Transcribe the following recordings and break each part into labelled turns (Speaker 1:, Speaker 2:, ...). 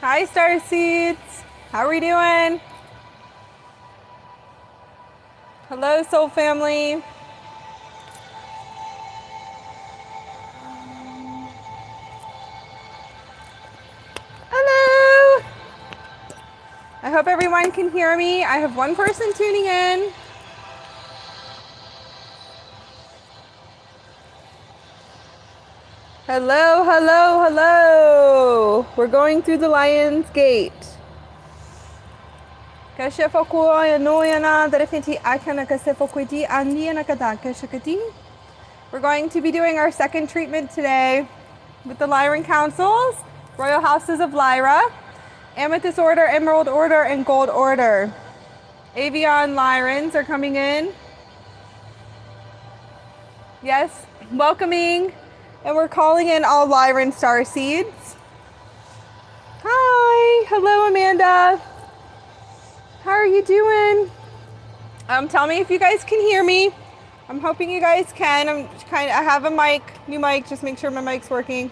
Speaker 1: Hi, Starseeds. How are we doing? Hello, Soul Family. Hello. I hope everyone can hear me. I have one person tuning in. Hello, hello, hello. We're going through the Lion's Gate. We're going to be doing our second treatment today with the Lyran Councils, Royal Houses of Lyra, Amethyst Order, Emerald Order, and Gold Order. Avian Lyrans are coming in. Yes, welcoming. And we're calling in all Lyran Starseeds. Hi, hello Amanda. How are you doing? Tell me if you guys can hear me. I'm hoping you guys can. I have a mic, new mic, just make sure my mic's working.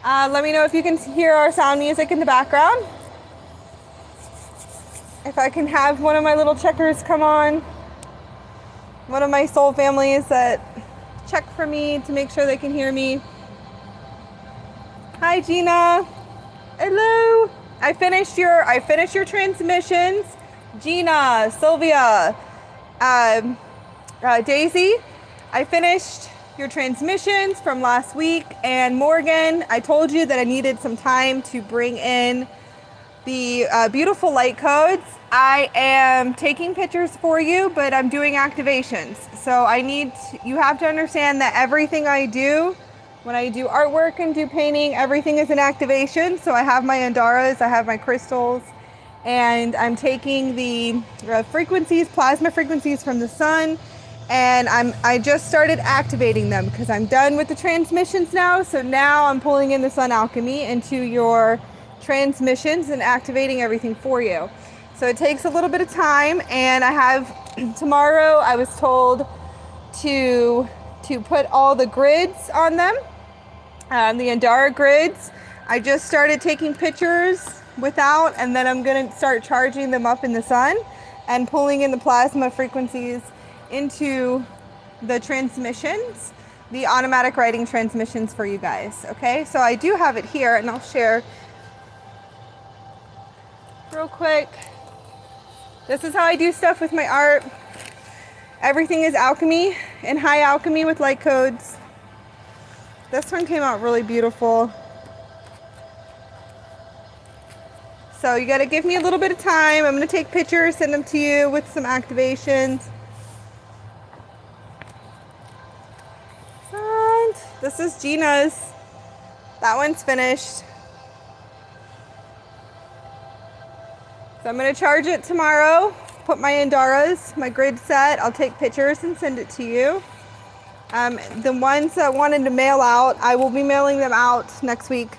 Speaker 1: Let me know if you can hear our sound music in the background. If I can have one of my little checkers come on. One of my soul families that check for me to make sure they can hear me. Hi Gina. Hello. I finished your transmissions. Gina, Sylvia, Daisy, I finished your transmissions from last week. And Morgan, I told you that I needed some time to bring in the beautiful light codes. I am taking pictures for you, but I'm doing activations. So you have to understand that everything I do, when I do artwork and do painting, everything is an activation. So I have my Andaras, I have my crystals, and I'm taking the frequencies, plasma frequencies from the sun, and I just started activating them because I'm done with the transmissions now. So now I'm pulling in the sun alchemy into your transmissions and activating everything for you. So it takes a little bit of time, and I have tomorrow I was told to put all the grids on them, the Andara grids. I just started taking pictures without, and then I'm going to start charging them up in the sun and pulling in the plasma frequencies into the transmissions, the automatic writing transmissions for you guys. Okay, so I do have it here, and I'll share real quick. This is how I do stuff with my art. Everything is alchemy and high alchemy with light codes. This one came out really beautiful. So you got to give me a little bit of time. I'm going to take pictures, send them to you with some activations. And this is Gina's. That one's finished. So I'm going to charge it tomorrow, put my Andaras, my grid set. I'll take pictures and send it to you. The ones that wanted to mail out, I will be mailing them out next week.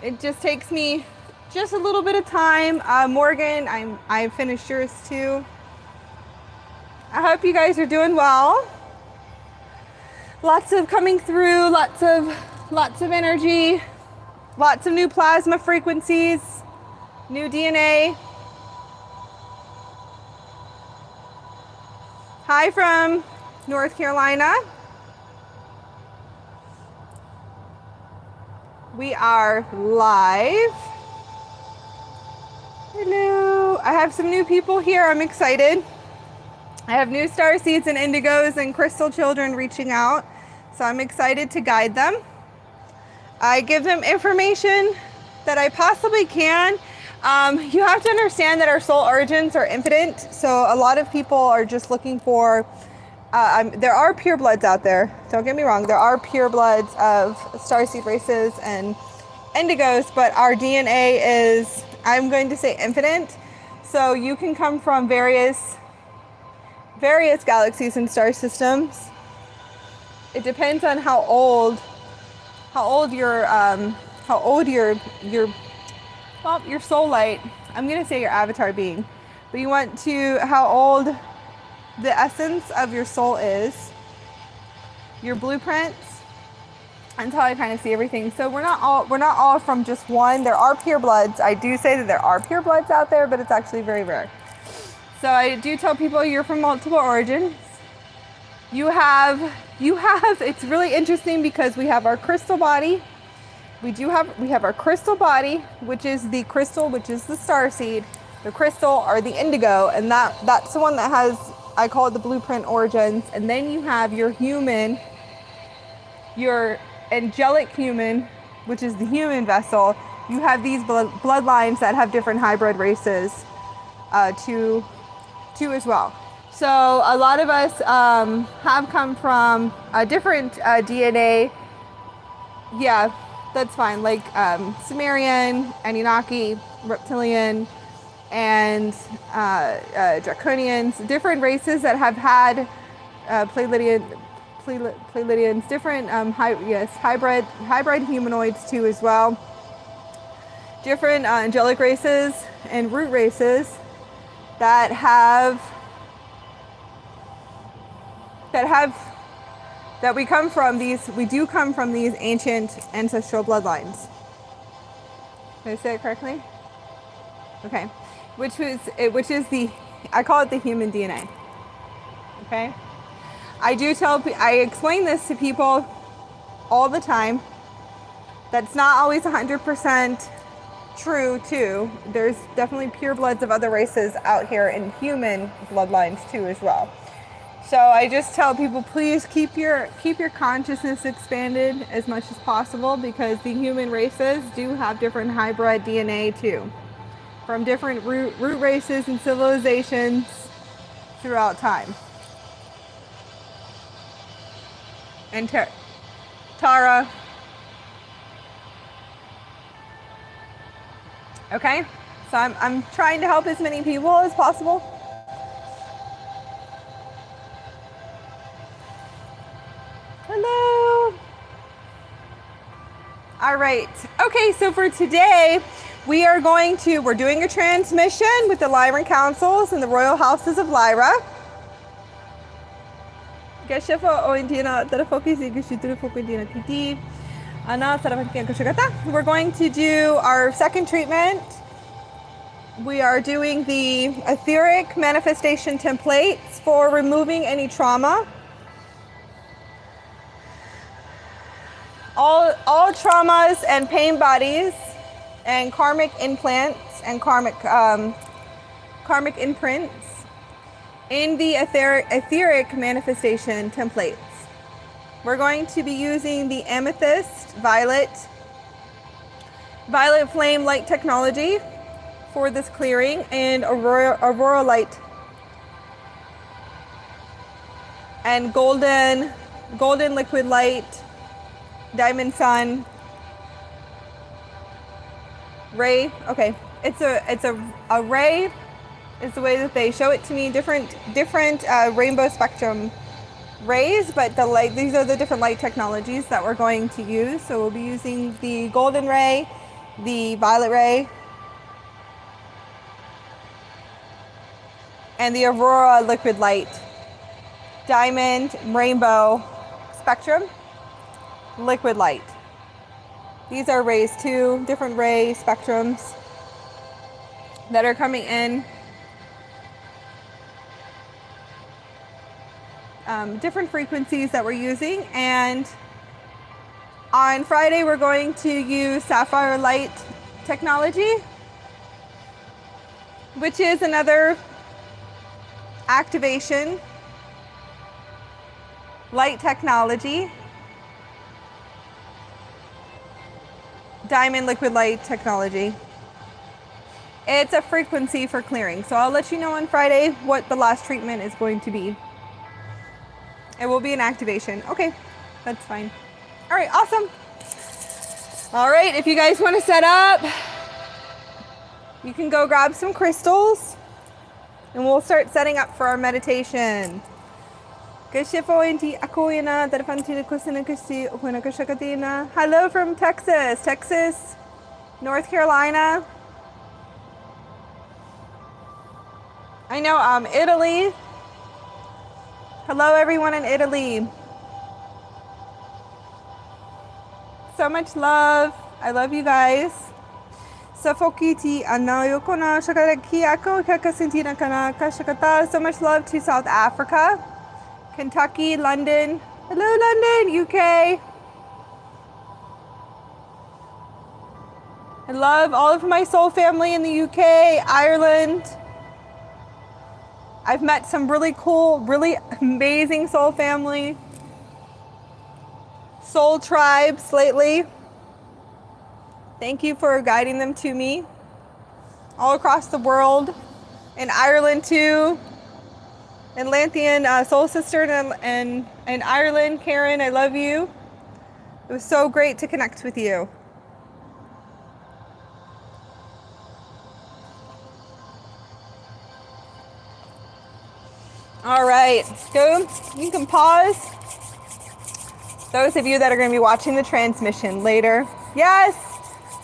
Speaker 1: It just takes me just a little bit of time. Morgan, I finished yours too. I hope you guys are doing well. Lots of coming through, lots of energy, lots of new plasma frequencies. New DNA. Hi from North Carolina. We are live. Hello. I have some new people here. I'm excited. I have new starseeds and indigos and crystal children reaching out. So I'm excited to guide them. I give them information that I possibly can. You have to understand that our soul origins are infinite, so a lot of people are just looking for, there are purebloods out there, don't get me wrong, there are purebloods of starseed races and indigos, but our DNA is, I'm going to say infinite, so you can come from various galaxies and star systems. It depends on how old your soul light, I'm going to say your avatar being, but you want to, how old the essence of your soul is, your blueprints, until I kind of see everything. So we're not all from just one. There are pure bloods. I do say that there are pure bloods out there, but it's actually very rare. So I do tell people you're from multiple origins. You have, it's really interesting because we have our crystal body. We have our crystal body, which is the crystal, which is the starseed. The crystal are the indigo, and that's the one that has, I call it the blueprint origins. And then you have your human, your angelic human, which is the human vessel. You have these bloodlines that have different hybrid races too as well. So a lot of us have come from a different DNA. Yeah, that's fine. Like Sumerian, Anunnaki, Reptilian, and Draconians, different races that have had Pleiadians, different hybrid humanoids too as well. Different angelic races and root races that we come from these. We do come from these ancient ancestral bloodlines. Did I say it correctly? Okay, which is the, I call it the human DNA. Okay, I explain this to people all the time. That's not always 100% true too. There's definitely pure bloods of other races out here in human bloodlines too as well. So I just tell people, please keep your consciousness expanded as much as possible, because the human races do have different hybrid DNA too, from different root races and civilizations throughout time. And Tara. Okay, so I'm trying to help as many people as possible. Hello. All right. Okay, so for today, we're doing a transmission with the Lyran councils and the royal houses of Lyra. We're going to do our second treatment. We are doing the etheric manifestation templates for removing any trauma. All traumas and pain bodies and karmic implants and karmic imprints in the etheric manifestation templates. We're going to be using the amethyst violet flame light technology for this clearing, and aurora light and golden liquid light, diamond sun, ray. Okay, it's a ray is the way that they show it to me. Different rainbow spectrum rays, but these are the different light technologies that we're going to use. So we'll be using the golden ray, the violet ray, and the aurora liquid light, diamond, rainbow spectrum, liquid light. These are rays too, different ray spectrums that are coming in. Different frequencies that we're using. And on Friday, we're going to use sapphire light technology, which is another activation light technology. Diamond liquid light technology. It's a frequency for clearing. So I'll let you know on Friday what the last treatment is going to be. It will be an activation. Okay, that's fine. All right, awesome. All right, if you guys want to set up, you can go grab some crystals and we'll start setting up for our meditation. Hello from Texas, North Carolina. I know Italy. Hello everyone in Italy. So much love. I love you guys. So much love to South Africa, Kentucky, London. Hello, London, UK. I love all of my soul family in the UK, Ireland. I've met some really cool, really amazing soul family, soul tribes lately. Thank you for guiding them to me. All across the world, in Ireland too. Atlantean soul sister in Ireland, Karen, I love you. It was so great to connect with you. All right, go. You can pause. Those of you that are going to be watching the transmission later. Yes,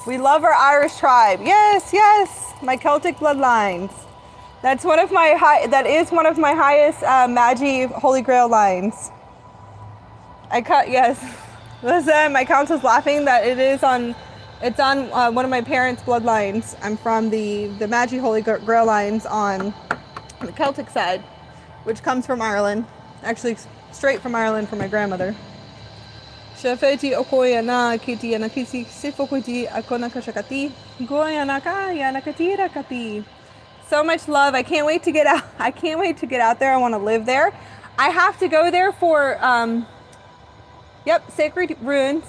Speaker 1: we love our Irish tribe. Yes, yes, my Celtic bloodlines. That is one of my highest Magi Holy Grail lines. Yes. Listen, my council's laughing that it's on one of my parents' bloodlines. I'm from the Magi Holy Grail lines on the Celtic side, which comes from Ireland. Actually, straight from Ireland from my grandmother. So much love. I can't wait to get out. I can't wait to get out there. I want to live there. I have to go there for sacred runes.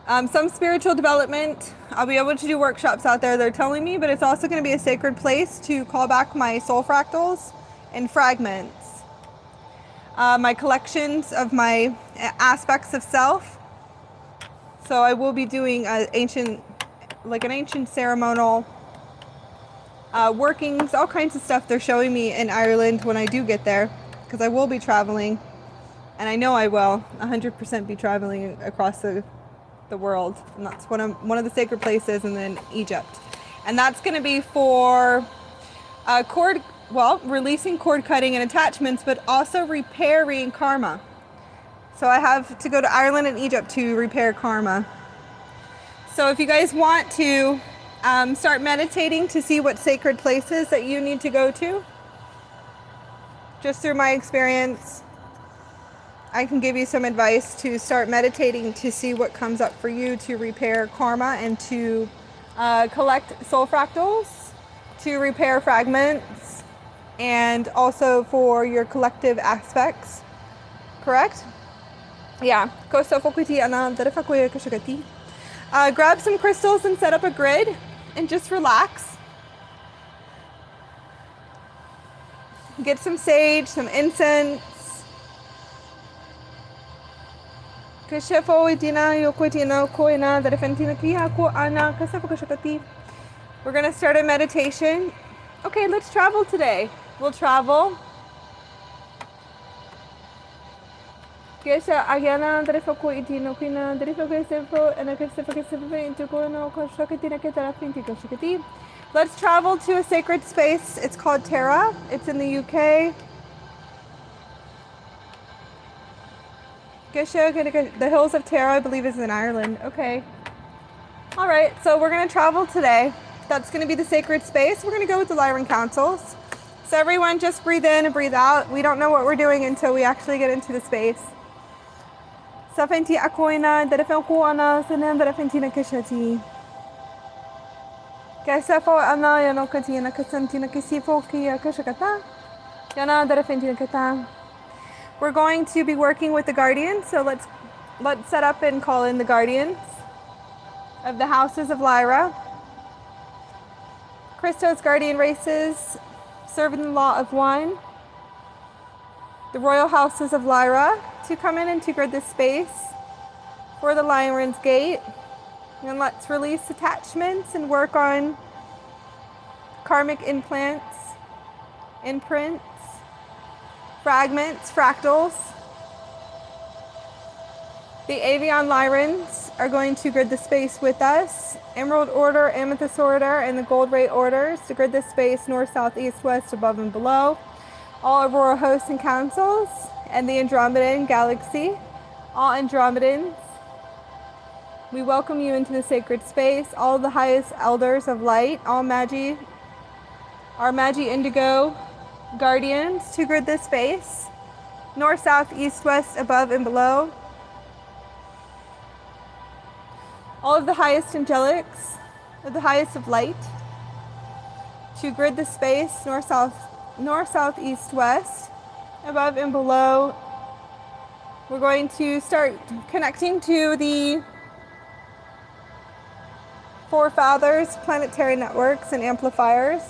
Speaker 1: Some spiritual development. I'll be able to do workshops out there, they're telling me, but it's also going to be a sacred place to call back my soul fractals and fragments. My collections of my aspects of self. So I will be doing an ancient ceremonial workings, all kinds of stuff they're showing me in Ireland when I do get there, because I will be traveling, and I know I will 100% be traveling across the world, and that's one of the sacred places, and then Egypt, and that's going to be for releasing cord cutting and attachments, but also repairing karma. So I have to go to Ireland and Egypt to repair karma. So if you guys want to start meditating to see what sacred places that you need to go to, just through my experience, I can give you some advice to start meditating to see what comes up for you to repair karma and to collect soul fractals, to repair fragments, and also for your collective aspects. Correct? Yeah. Grab some crystals and set up a grid and just relax. Get some sage, some incense. We're going to start a meditation. Okay, let's travel today. We'll travel. Let's travel to a sacred space. It's called Terra. It's in the UK. The hills of Terra, I believe, is in Ireland. Okay. All right, so we're going to travel today. That's going to be the sacred space. We're going to go with the Lyran councils. So everyone just breathe in and breathe out. We don't know what we're doing until we actually get into the space. We're going to be working with the guardians, so let's set up and call in the guardians of the houses of Lyra. Christos guardian races, serving the law of one. The royal houses of Lyra to come in and to grid this space for the Lyran's gate. And let's release attachments and work on karmic imprints, fragments, fractals. The Avian Lyrans are going to grid the space with us. Emerald Order, Amethyst Order, and the Gold Ray Orders to grid the space north, south, east, west, above and below. all Aurora hosts and councils, and the Andromedan galaxy, all Andromedans. We welcome you into the sacred space, all the highest elders of light, all Magi, our Magi Indigo guardians to grid this space, north, south, east, west, above and below. All of the highest angelics, the highest of light, to grid the space, north, south, east, west, above and below. We're going to start connecting to the forefathers, planetary networks, and amplifiers.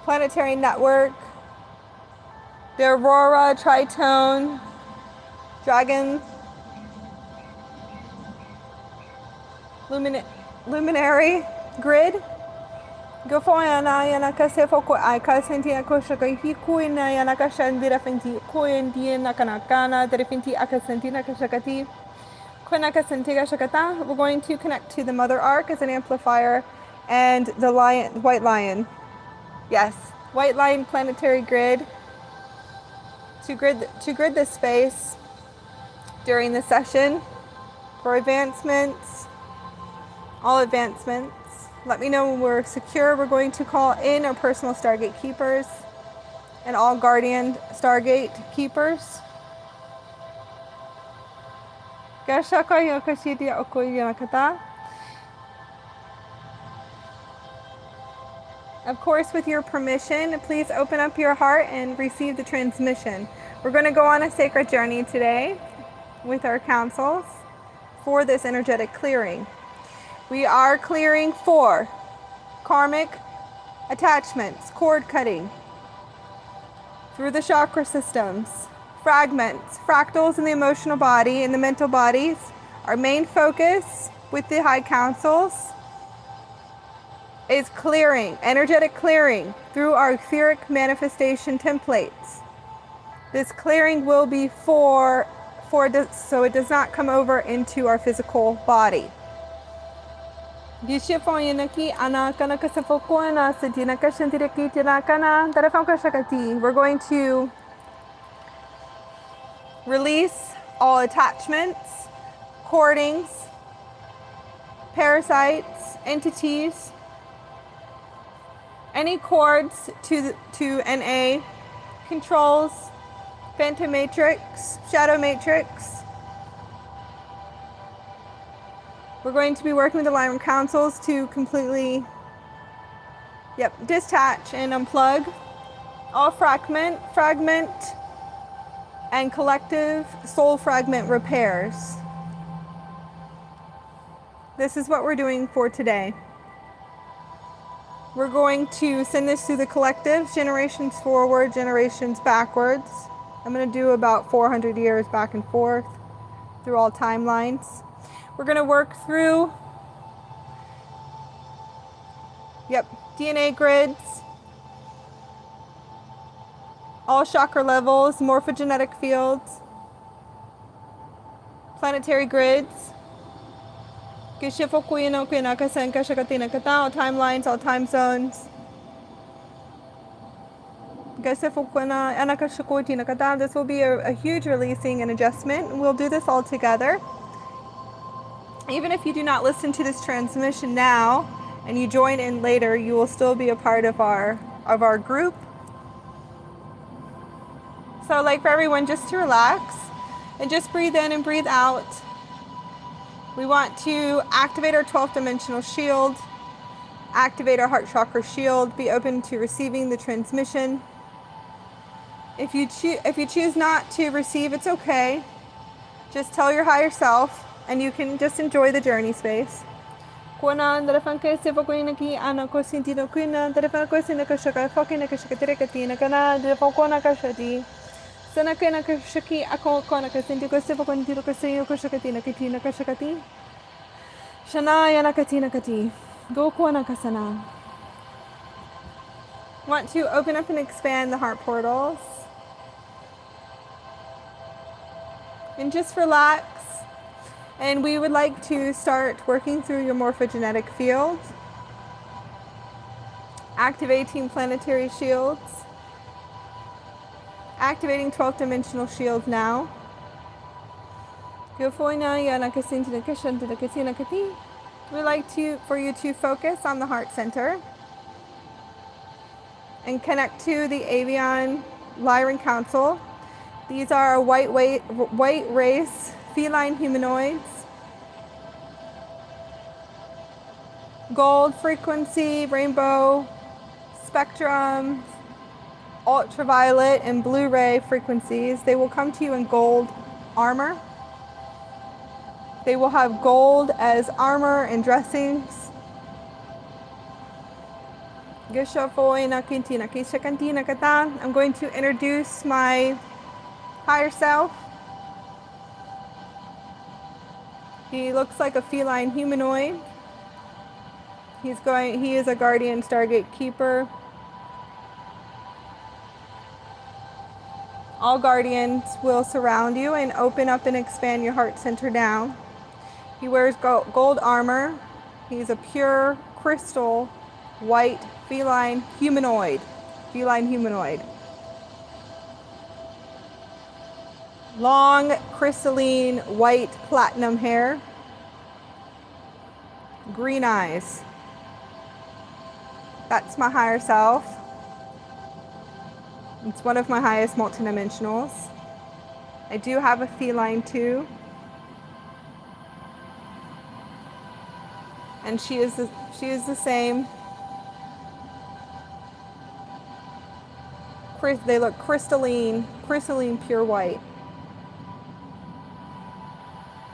Speaker 1: Planetary network, the Aurora, Tritone, Dragon, Luminary grid. Gofoyana yanakase foko ika sentia koshaka hikuina yanakashandira fenti koendi nakanakana derefenti akasentina kashakati konaka sentiga shakata. We're going to connect to the Mother Arc as an amplifier and the lion, White Lion. Yes, White Lion planetary grid to grid this space during the session for advancements, all advancements. Let me know when we're secure. We're going to call in our personal Stargate keepers and all Guardian Stargate keepers. Of course, with your permission, please open up your heart and receive the transmission. We're going to go on a sacred journey today with our councils for this energetic clearing. We are clearing for karmic attachments, cord cutting through the chakra systems, fragments, fractals in the emotional body and the mental bodies. Our main focus with the high councils is clearing, energetic clearing through our etheric manifestation templates. This clearing will be so it does not come over into our physical body. We're going to release all attachments, cordings, parasites, entities, any cords to NA, controls, phantom matrix, shadow matrix. We're going to be working with the Lyran councils to completely, detach and unplug all fragment, and collective soul fragment repairs. This is what we're doing for today. We're going to send this through the collectives, generations forward, generations backwards. I'm going to do about 400 years back and forth through all timelines. We're going to work through, DNA grids, all chakra levels, morphogenetic fields, planetary grids, all timelines, all time zones. This will be a huge releasing and adjustment. We'll do this all together. Even if you do not listen to this transmission now and you join in later, you will still be a part of our group. So like for everyone, just to relax and just breathe in and breathe out. We want to activate our 12th dimensional shield, activate our heart chakra shield, be open to receiving the transmission. If you choose not to receive, it's okay. Just tell your higher self, and you can just enjoy the journey space. Want to open up and expand the heart portals. And just relax. And we would like to start working through your morphogenetic field. Activating planetary shields. Activating 12th dimensional shield now. We like for you to focus on the heart center and connect to the Avian Lyran Council. These are white race feline humanoids. Gold frequency, rainbow spectrum, ultraviolet and blue-ray frequencies. They will come to you in gold armor. They will have gold as armor and dressings. I'm going to introduce my higher self. He looks like a feline humanoid. He is a guardian Stargate keeper. All guardians will surround you and open up and expand your heart center down. He wears gold armor. He's a pure crystal white feline humanoid. Long crystalline white platinum hair. Green eyes. That's my higher self. It's one of my highest multidimensionals. I do have a feline too. And she is the same. They look crystalline pure white.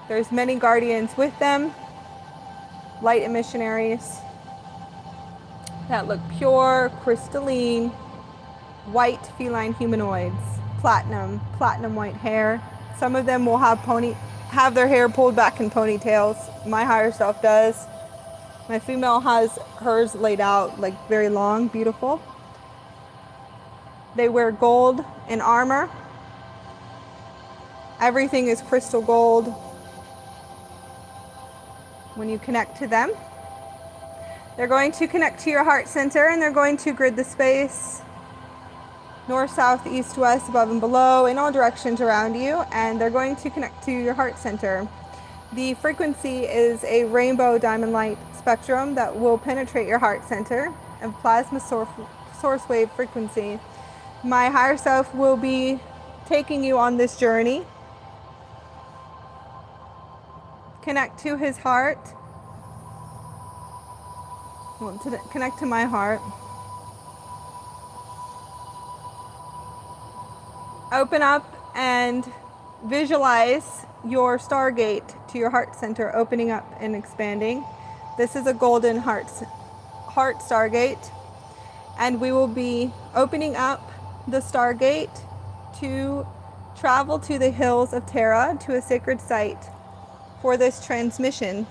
Speaker 1: There's many guardians with them, light emissionaries that look pure, crystalline, white feline humanoids, platinum white hair. Some of them will have their hair pulled back in ponytails. My higher self does. My female has hers laid out like very long, beautiful. They wear gold and armor. Everything is crystal gold when you connect to them. They're going to connect to your heart center and they're going to grid the space north, south, east, west, above and below, in all directions around you, and they're going to connect to your heart center. The frequency is a rainbow diamond light spectrum that will penetrate your heart center, and plasma source wave frequency. My higher self will be taking you on this journey. Connect to his heart. Well, connect to my heart. Open up and visualize your Stargate to your heart center opening up and expanding. This is a golden heart Stargate, and we will be opening up the Stargate to travel to the hills of Terra, to a sacred site for this transmission.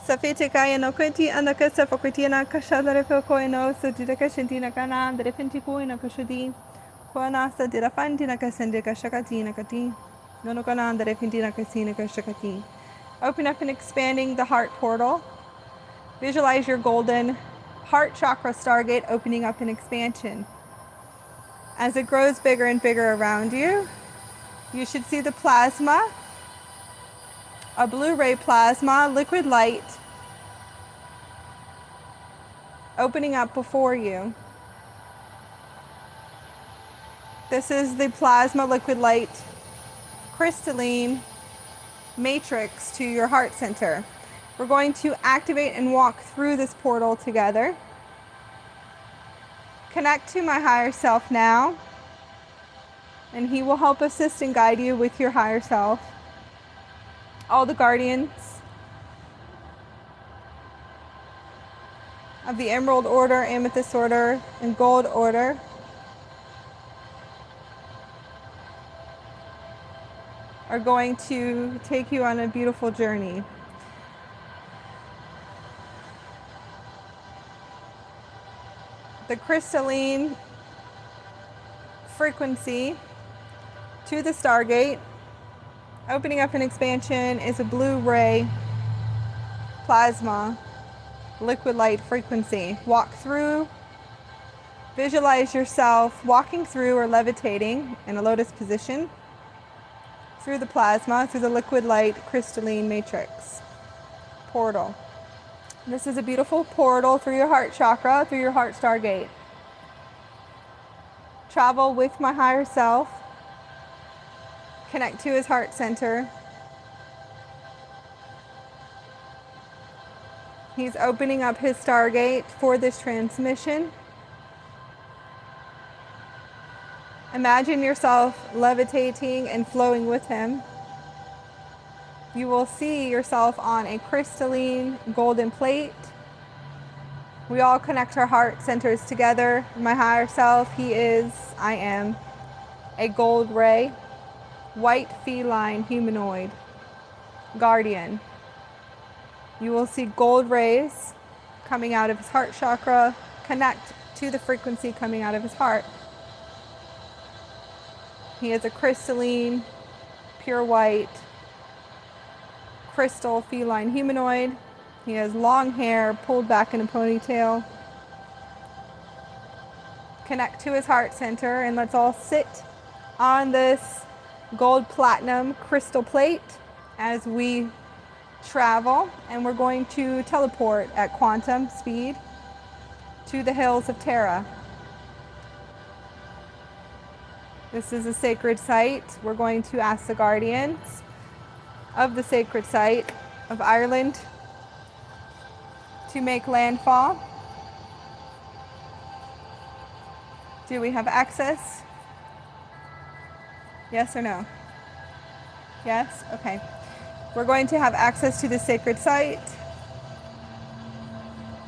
Speaker 1: Safetikaya no kwenti anaka safakutina kashadara koino sudika shintina kana derepentiku in a kashudi koanasa dirafantina kasendika shakatina kati nonokana derepintina kasina kashakati. Open up and expanding the heart portal. Visualize your golden heart chakra Stargate opening up in expansion. As it grows bigger and bigger around you, you should see the plasma, a blue-ray plasma, liquid light, opening up before you. This is the plasma liquid light crystalline matrix to your heart center. We're going to activate and walk through this portal together. Connect to my higher self now, and he will help assist and guide you with your higher self. All the guardians of the Emerald Order, Amethyst Order, and Gold Order are going to take you on a beautiful journey. The crystalline frequency to the Stargate, opening up an expansion, is a blue-ray plasma liquid light frequency. Walk through Visualize yourself walking through or levitating in a lotus position through the plasma, through the liquid light crystalline matrix portal. This is a beautiful portal through your heart chakra, through your heart stargate. Travel with my higher self. Connect to his heart center. He's opening up his stargate for this transmission. Imagine yourself levitating and flowing with him. You will see yourself on a crystalline golden plate. We all connect our heart centers together. My higher self, he is, I am, a gold ray, white feline humanoid, guardian. You will see gold rays coming out of his heart chakra, connect to the frequency coming out of his heart. He is a crystalline, pure white, crystal feline humanoid. He has long hair pulled back in a ponytail. Connect to his heart center and let's all sit on this gold platinum crystal plate as we travel, and we're going to teleport at quantum speed to the hills of Terra. This is a sacred site. We're going to ask the guardians of the sacred site of Ireland to make landfall. Do we have access? Yes or no? Yes? Okay. We're going to have access to the sacred site.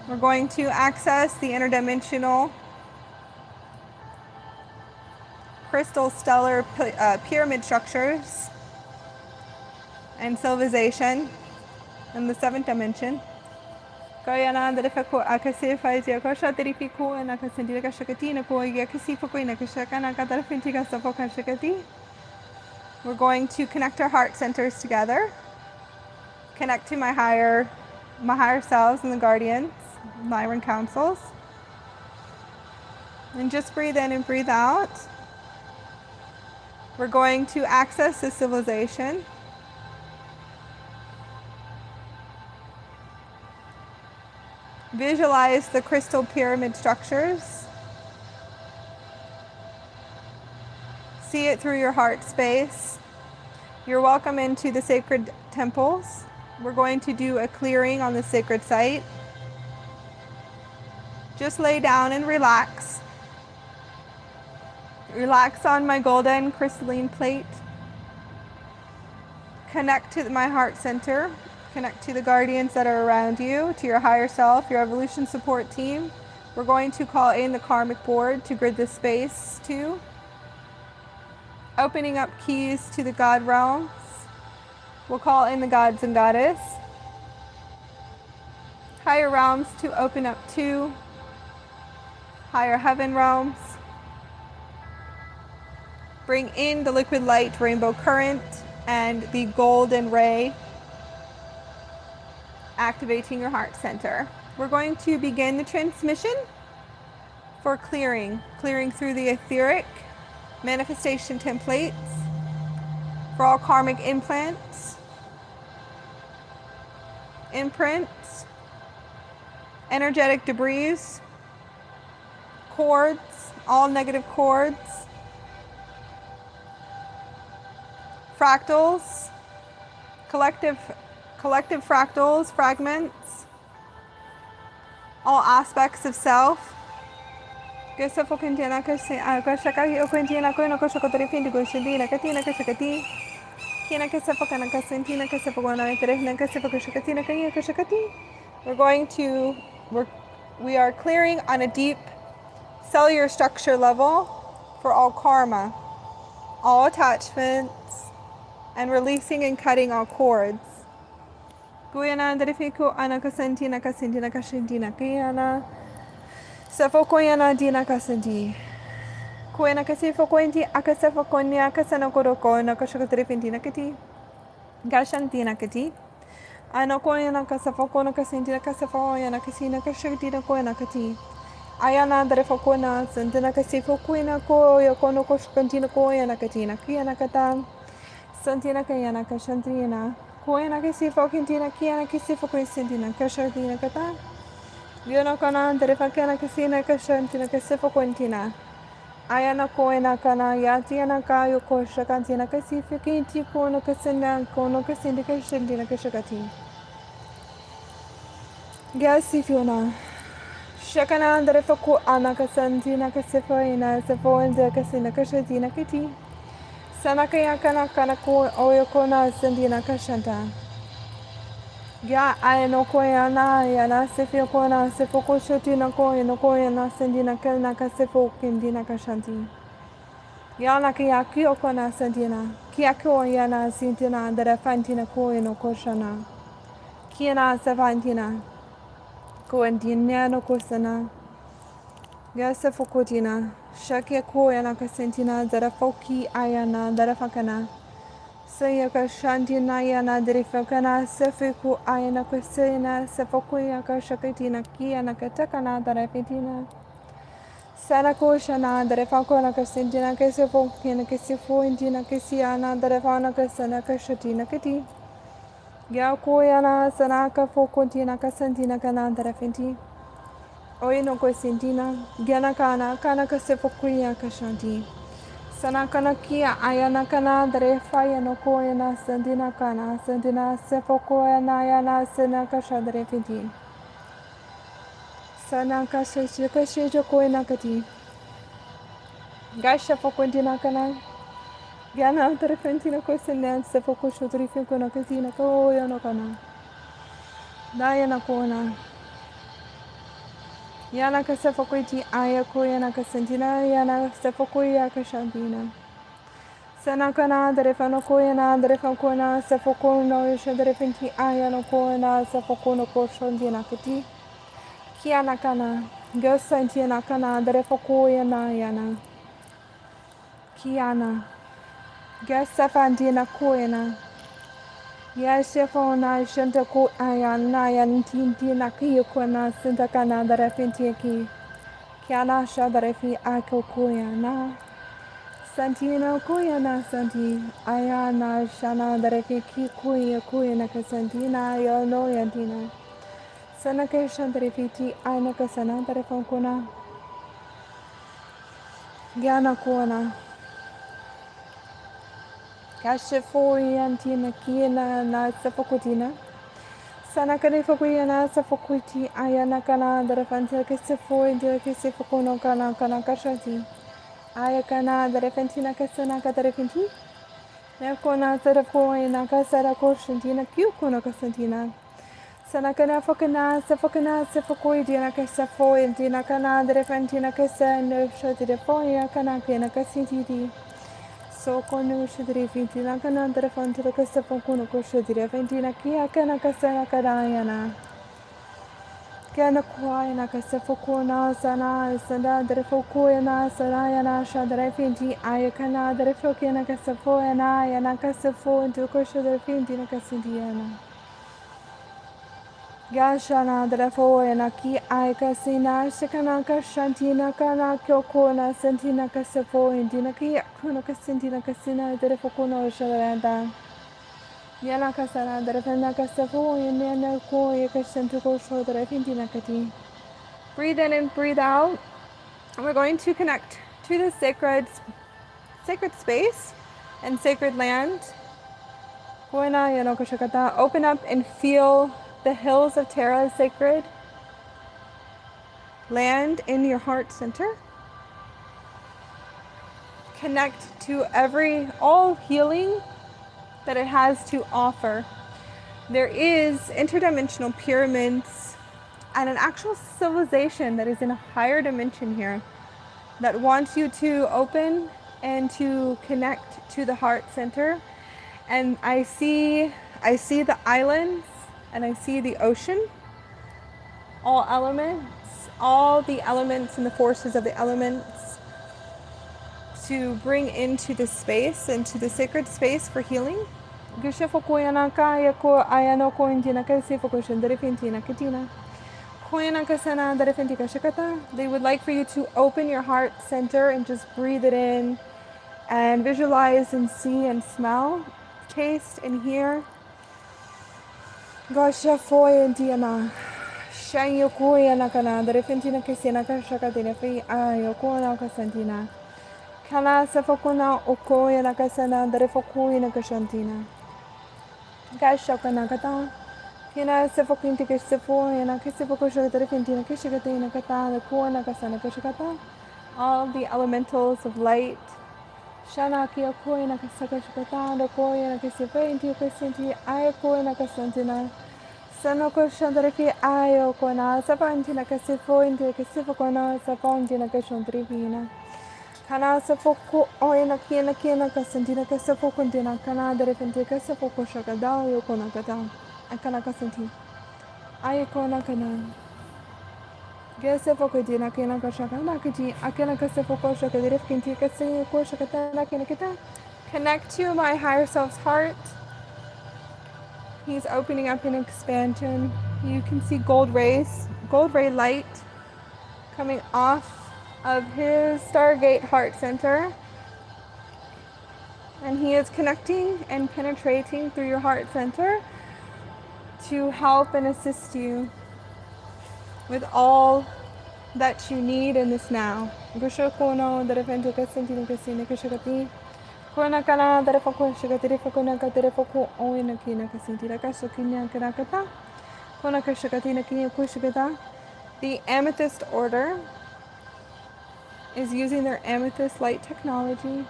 Speaker 1: We're going to access the interdimensional crystal stellar pyramid structures and civilization in the 7th dimension. We're going to connect our heart centers together. Connect to my higher selves and the guardians, Lyran councils. And just breathe in and breathe out. We're going to access the civilization. Visualize the crystal pyramid structures. See it through your heart space. You're welcome into the sacred temples. We're going to do a clearing on the sacred site. Just lay down and relax. Relax on my golden crystalline plate. Connect to my heart center. Connect to the guardians that are around you, to your higher self, your evolution support team. We're going to call in the karmic board to grid this space too. Opening up keys to the God realms. We'll call in the gods and goddess. Higher realms to open up to higher heaven realms. Bring in the liquid light rainbow current and the golden ray, activating your heart center. We're going to begin the transmission for clearing through the etheric manifestation templates for all karmic implants, imprints, energetic debris, cords, all negative cords, fractals, collective fractals, fragments, all aspects of self. We're we are clearing on a deep cellular structure level for all karma, all attachments, and releasing and cutting all cords. Kuena kasifo kwenti akasafo konya kasano koroko na kashakatripintina kati gashantina kati ano koya na kasafo kono kasintina kasafo ya na kasina kashakatina koya kati Ayana dare fokona santina kasi fokuina ko yo kono ko shantina ko yana katina kiana kata santina kayana kashantina ko yana kasi fokintina kiana kasi fokuisintina kashantina kata yo no kana dare fakana kasina kashantina kasi fokuntina ayana ko yana kana yatiana kayo ko shakantina kasi fokinti kono kasina kono kasindi kashantina kashakati Gasi Fiona Shakana dare foku anaka santina kasifo ina sefo inda kasina kashatina kiti Sanakaya kana kana ko oyokona sandina kashanta Ya ayano ko yana sefio kona sefo shotina ko ko yana sandina kana kasefo kindina kashanti Yana kaya kyo kona sandina Kiako yana sintina dare fantina ko ko shana Kiana savantina Ko indiana ko sana Gasa fokotina, shakia koyana kasentina, darafoki ayana, darafakana. Sayaka shantina yana, darifakana, sefiku ayana kasena, sefokuya shakatina, kiana katakana, darafetina. Sanako shana, darafakona kasentina, kesefokina, kesifointina, kesiana, darafana kasana, kashatina, kati. Yakoyana, sanaka fokotina, kasentina, kana, darafenti. Oy no kosintina, gyana kana kasefokuya kashanti. Sana kana kia ayana kana dare faya no koyana sandina kana sandina sefokuya na yana sana kashadare finti. Sana kashejo koyana kati. Gasha fokuntina kana. Gyana dare fintina kosinna sefokusho trifiko no katina koya no kana. Daya na kona. Yana kasefokuiti aya koyana kasentina yana sefokuya kashantina. Sana kana darefano koyana darefakona sefokuno shadarefenti aya no koyana sefokuno koshandina kati. Kiana kana gasantina kana darefokoyana yana. Kiana gasafantina koyana. Yashefona shantako ayana yan tintina kiyokona sintakana darefenti ki. Kiana shadarefi ako koyana. Santina koyana santi ayana shana darefi ki koyana kasantina yono yantina. Sanake shandarefiti ayana kasana darefakona. Gyana koana. Kashifoyantina kiana na safokutina. Sana kanifokuyana safokuti ayana kana darefanta kesifoyantina kesifokono kana kashanti. Ayakana darefentina kasana kadarefenti. Nekona sarafoyana kasara koshantina kyukona kasantina. Sana kana fokana safokoidina kasafoyantina kana darefentina kasana shatirefoya kana kena kasintiti. So kono shadri fintina kana darefantira kasafokono koshadire fintina kia kana kasana kadayana. Kana kwayana kasafokona sana sanda darefokoyana sarayana shadare finti ayakana darefokena kasafoyana yana kasafo into koshadare fintina kasintiana. Gashana darefoyana ki ayakasina shikana kashantina kana kyokona sentina kasafo intina ki kono kasintina kasina darefokona shadaranda. Yana kasana darefenda kasafo yana ko yakashantuko shodare fintina kati. Breathe in and breathe out. And we're going to connect to the sacred space and sacred land. Open up and feel the hills of Terra's sacred land in your heart center. Connect to all healing that it has to offer. There is interdimensional pyramids and an actual civilization that is in a higher dimension here that wants you to open and to connect to the heart center. And I see the islands and I see the ocean, all the elements and the forces of the elements to bring into the space, into the sacred space for healing. They would like for you to open your heart center and just breathe it in and visualize and see and smell, taste and hear. Gosha foy and diana. Shang yokoya nakana, the refintina kisina kashakatina fi ayokona kasantina. Kana safokuna okoya nakasana, the refokuya nakashantina. Gashaka nakata. Kina sefokinti kisifoya nakisifokosha, the refintina kishakatina kata, the kona kasana kashakata. All the elementals of light. Shanaki okoya nakasakashakata, the koya nakisifainti kasinti, ayakoya nakasantina. Sanoko shandariki ayo kona sapantina kasifo into kasifokona sapontina kashontrivina. Kana safoko oina kina kasantina kasafokuntina kana derefente kasafoko shakada yokona kata. Akana kasanti. Ayokona kana. Gasafokutina kina kashakana kiti. Akana kasafoko shakadirifkinti kasayoko shakatana kinakita. Connect to my higher self's heart. He's opening up an expansion. You can see gold ray light coming off of his Stargate heart center. And he is connecting and penetrating through your heart center to help and assist you with all that you need in this now. Kona kana darefako shagatirifakona katirifako oina kina kasintira kasukina kanakata. Kona kashagatina kina kushagata. The Amethyst Order is using their amethyst light technology.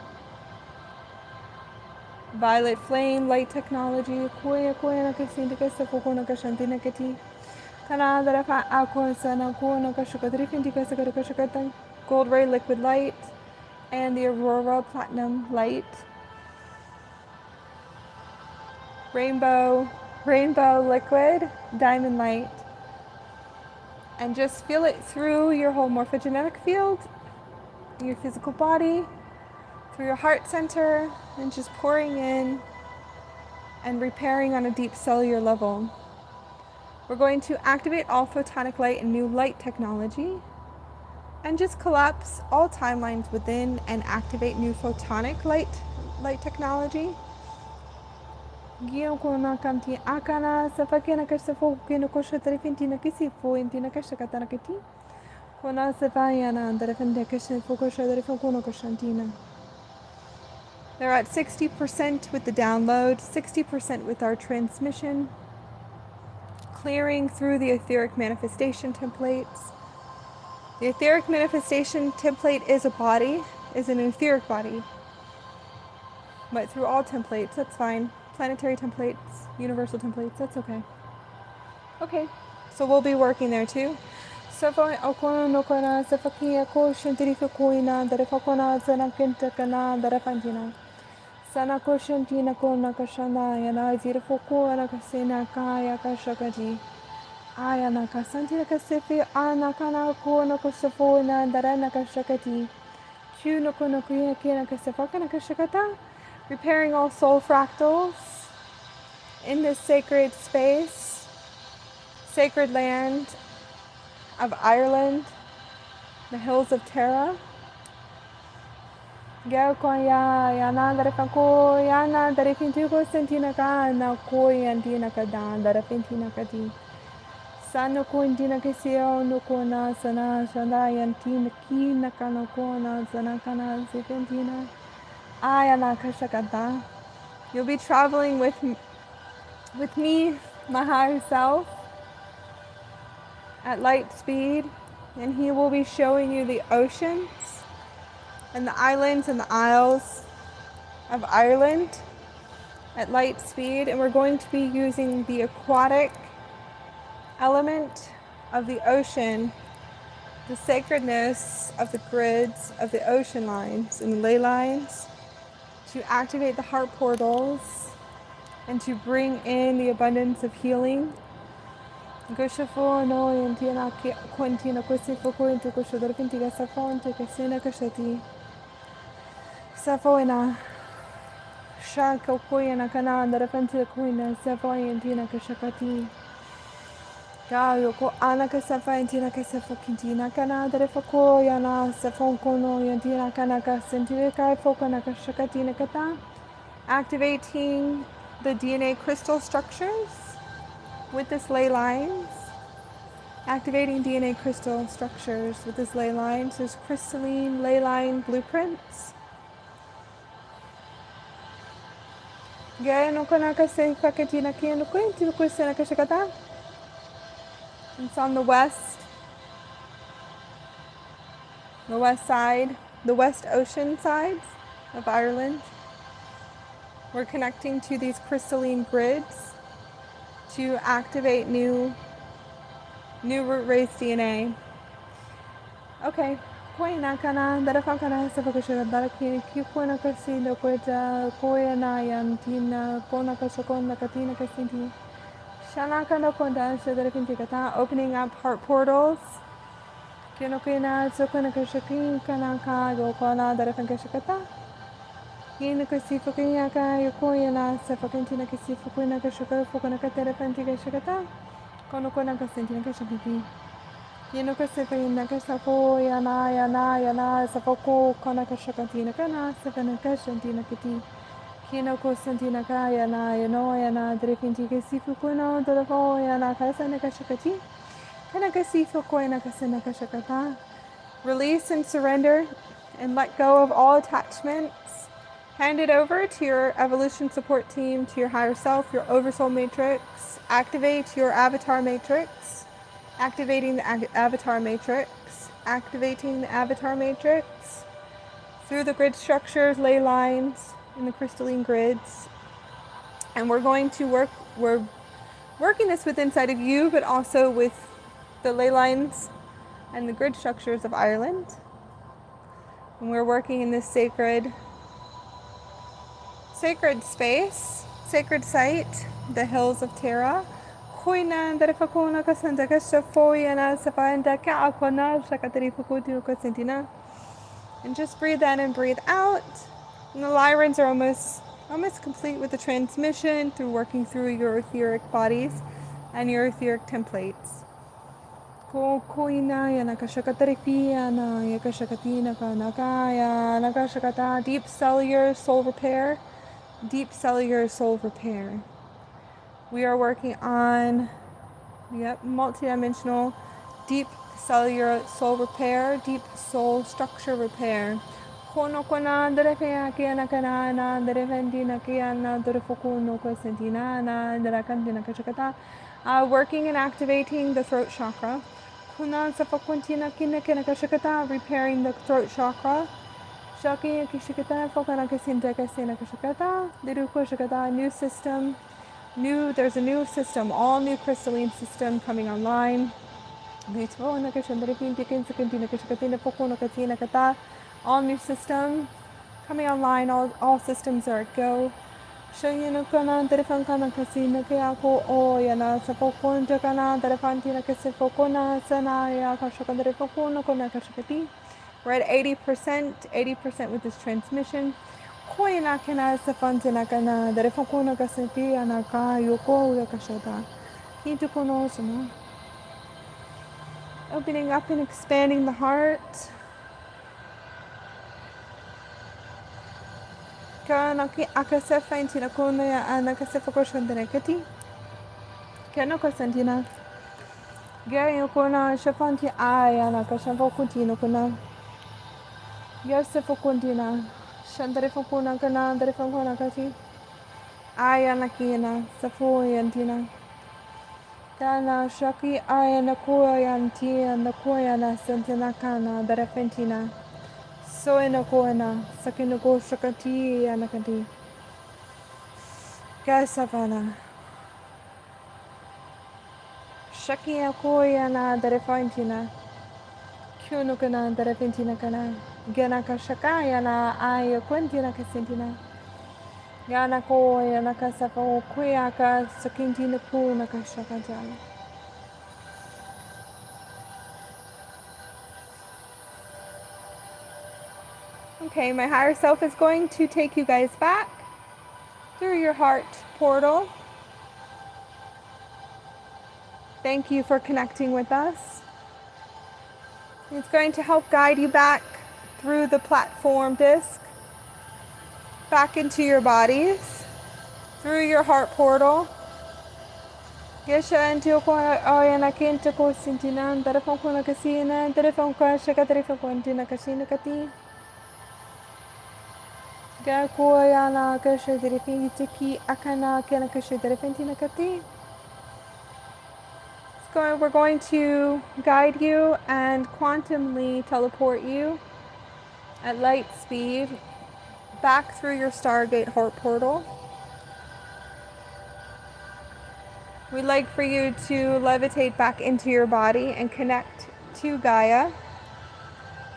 Speaker 1: Violet flame light technology. Koya koya kasinta kasafokona kashantina kati. Kana darefa aqua sana kona kashagatirifindi kasakata. Gold ray liquid light. And the Aurora Platinum light. Rainbow liquid, diamond light. And just feel it through your whole morphogenetic field, your physical body, through your heart center, and just pouring in and repairing on a deep cellular level. We're going to activate all photonic light and new light technology. And just collapse all timelines within and activate new photonic light technology. They're at 60% with the download, 60% with our transmission, clearing through the etheric manifestation templates. The etheric manifestation template is a body, is an etheric body. But through all templates, that's fine. Planetary templates, universal templates, that's okay. Okay, so we'll be working there too. Sana koshantina kona kashana yana zirfoko ana kasena kaya kashakaji. Ayana kasantina kasifi ana kana kona kosafo na darana kashakati. Chuno kono kuya kina kasafaka na kashakata. Repairing all soul fractals in this sacred space, sacred land of Ireland, the hills of Tara. Gakoya yana darefako yana darefintuko sentina ka na koyantina kadan darefintina kati. Sano koyantina kisio no kona sana shandayantina kina kana kona sana kana sefintina. Ayana kashakata. You'll be traveling with me, my higher self, at light speed, and he will be showing you the oceans and the islands and the isles of Ireland at light speed, and we're going to be using the aquatic element of the ocean, the sacredness of the grids of the ocean lines and the ley lines to activate the heart portals and to bring in the abundance of healing. Goshafo no yantina quantina cosifo into Koshodarkintiga Safonte Casina Kashati Safoina Shako Koyana Kanan, the Rapantia Koina, Savoyantina Kashakati Ga yoko anaka safa intina ka safa kintina kana dare foko yana safon kono yantina kana ka sentire kai foko naka shakatina kata. Activating the DNA crystal structures with this ley lines. Activating DNA crystal structures with this ley lines. There's crystalline ley line blueprints. Gaya no kanaka se fakatina kia no kwenti no kusena kashakata. It's on the west side, the West Ocean sides of Ireland. We're connecting to these crystalline grids to activate new root race DNA. Okay. Koina kana darafa kana safakasha daraki kikuna kasino kweta koina yantina kona kasakona katina kasinti. Shana kana konda sadarafinti kata opening up heart portals. Kinokina sokona kashakin kana ka yokona darafakashakata. Kina kasifakina ka yokoina safakantina kasifakuna kashaka fokona katarafanti kashakata. Konokona kasintina kashakiti. Kino kasifakina kasafo yana safoko kona kashakatina kana safana kashantina kiti. Kino kosantina ka yana darafinti kasifukuna darafo yana kasana kashakati. Release and surrender and let go of all attachments. Hand it over to your evolution support team, to your higher self, your oversoul matrix. Activate your avatar matrix. Activating the avatar matrix. Activating the avatar matrix through the grid structures, ley lines, and the crystalline grids. And we're working this with inside of you, but also with the ley lines and the grid structures of Ireland. And we're working in this sacred space, sacred site, the hills of Terra. And just breathe in and breathe out. And the Lyrans are almost complete with the transmission through working through your etheric bodies and your etheric templates. Deep cellular soul repair. Deep cellular soul repair. We are working on multidimensional deep cellular soul repair, deep soul structure repair. Working and activating the throat chakra. Repairing the throat chakra. New system. There's a new system, all new crystalline system coming online. All new system coming online, all systems are at go. We're at 80% with this transmission. Opening up and expanding the heart. Shandare Fokuna Kana, Dare Fokuna Kati, Ayana Kina, Safoyantina, Dana Shaki, Ayana Koyanti, and the Koyana Santanakana, Dare Fentina, Soina Koana, Sakinoko Shakati, Anakati, Gasavana, Shakia Koyana, Dare Fantina, Kunukana, Dare Fentina Kana. Ganaka Shakayana, I Quentina Casentina. Yanako, Yanakasafo, Kuyaka, Sakintina Punaka Shakajana. Okay, my higher self is going to take you guys back through your heart portal. Thank you for connecting with us. It's going to help guide you back through the platform disc, back into your bodies, through your heart portal. Gesha antio ko ayana kenta ko sintinan darafon ko nakasina darafon ko shaka darafon ko antina kasina kati. Ga ko ayana kasha darafin tiki akana kana kasha darafentina kati. We're going to guide you and quantumly teleport you at light speed back through your Stargate heart portal. We'd like for you to levitate back into your body and connect to Gaia.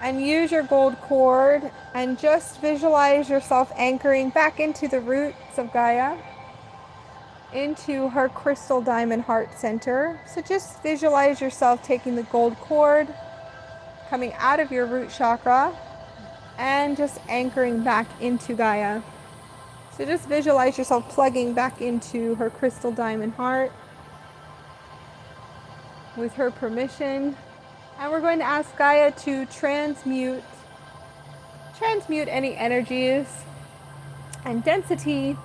Speaker 1: And use your gold cord and just visualize yourself anchoring back into the roots of Gaia, into her crystal diamond heart center. So just visualize yourself taking the gold cord, coming out of your root chakra, and just anchoring back into Gaia. So just visualize yourself plugging back into her crystal diamond heart with her permission. And we're going to ask Gaia to transmute any energies and density